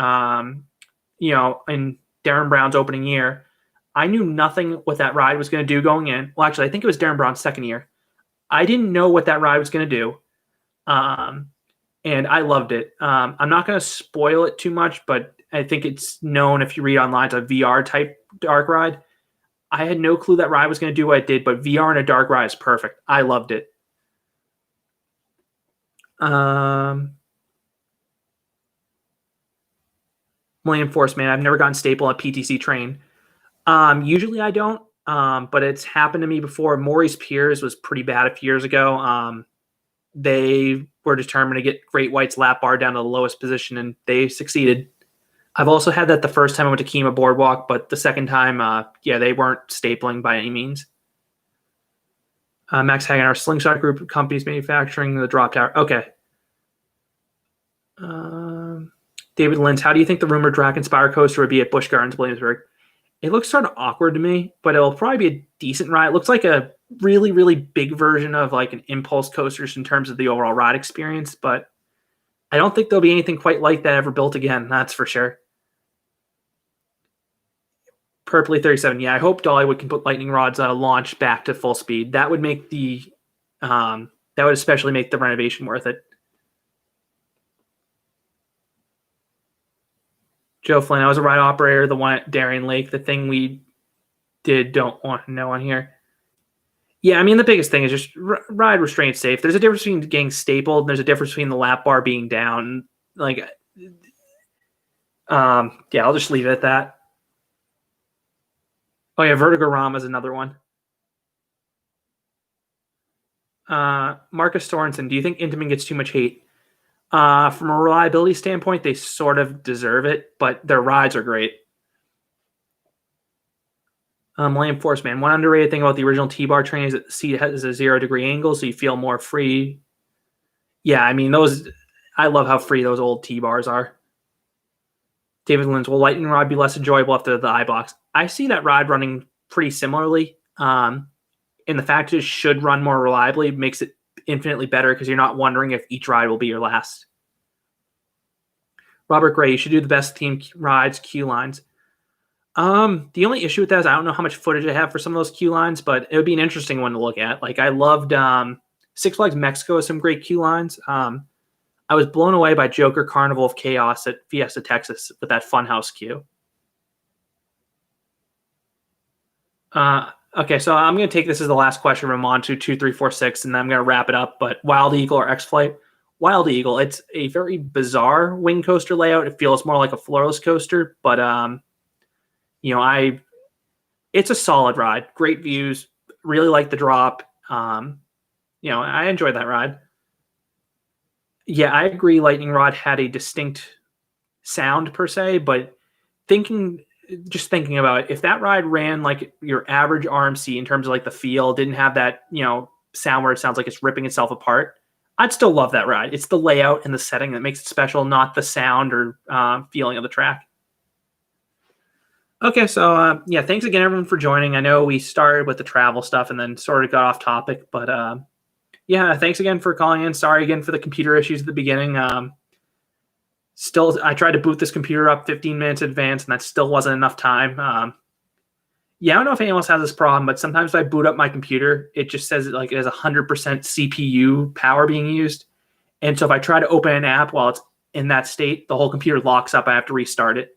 in Darren Brown's opening year, I knew nothing what that ride was going to do going in. Well, actually, I think it was Darren Brown's second year. I didn't know what that ride was going to do. And I loved it. I'm not going to spoil it too much, but I think it's known if you read online, it's a VR type dark ride. I had no clue that ride was going to do what it did, but VR in a dark ride is perfect. I loved it. Millennium Force, man, I've never gotten staple on a PTC train. Usually I don't, but it's happened to me before. Maurice Piers was pretty bad a few years ago. They were determined to get Great White's lap bar down to the lowest position, and they succeeded. I've also had that the first time I went to Kima Boardwalk, but the second time, they weren't stapling by any means. Max Hagen, our Slingshot group of companies manufacturing the drop tower. Okay. David Lynch, how do you think the rumored Drakenspire coaster would be at Busch Gardens, Williamsburg? It looks sort of awkward to me, but it'll probably be a decent ride. It looks like a really, really big version of like an Impulse coaster in terms of the overall ride experience, but I don't think there'll be anything quite like that ever built again. That's for sure. Purpley 37. Yeah, I hope Dollywood can put lightning rods launch back to full speed. That would make that would especially make the renovation worth it. Joe Flynn, I was a ride operator, the one at Darien Lake. The thing we don't want to know on here. Yeah, I mean, the biggest thing is just ride restraint safe. There's a difference between getting stapled and there's a difference between the lap bar being down. I'll just leave it at that. Oh, yeah, Vertigorama is another one. Marcus Sorensen, do you think Intamin gets too much hate? From a reliability standpoint, they sort of deserve it, but their rides are great. Millennium Force, man. One underrated thing about the original T-bar train is that the seat has a 0-degree angle, so you feel more free. Yeah, I mean, I love how free those old T-bars are. David Lynch, will Lightning Rod be less enjoyable after the iBox? I see that ride running pretty similarly. And the fact it should run more reliably makes it infinitely better because you're not wondering if each ride will be your last. Robert Gray, you should do the best theme rides, queue lines. The only issue with that is I don't know how much footage I have for some of those queue lines, but it would be an interesting one to look at. Like I loved Six Flags Mexico has some great queue lines. I was blown away by Joker Carnival of Chaos at Fiesta, Texas with that Funhouse queue. Okay, so I'm going to take this as the last question from Montu 2346, and then I'm going to wrap it up. But Wild Eagle or X-Flight? Wild Eagle, it's a very bizarre wing coaster layout. It feels more like a floorless coaster, but it's a solid ride. Great views. Really like the drop. I enjoyed that ride. Yeah, I agree. Lightning Rod had a distinct sound per se, but thinking about it, if that ride ran like your average RMC in terms of like the feel, didn't have that, sound where it sounds like it's ripping itself apart, I'd still love that ride. It's the layout and the setting that makes it special, not the sound or feeling of the track. Okay, so thanks again everyone for joining. I know we started with the travel stuff and then sort of got off topic, but thanks again for calling in. Sorry again for the computer issues at the beginning. I tried to boot this computer up 15 minutes in advance, and that still wasn't enough time. I don't know if anyone else has this problem, but sometimes if I boot up my computer, it just says it has 100% CPU power being used. And so if I try to open an app while it's in that state, the whole computer locks up. I have to restart it.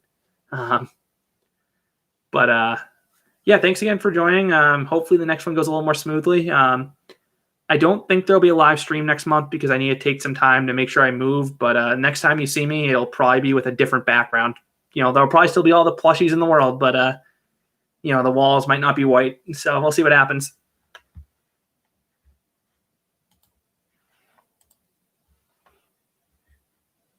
Thanks again for joining. Hopefully the next one goes a little more smoothly. I don't think there'll be a live stream next month because I need to take some time to make sure I move. But next time you see me, it'll probably be with a different background. There'll probably still be all the plushies in the world, but the walls might not be white. So we'll see what happens.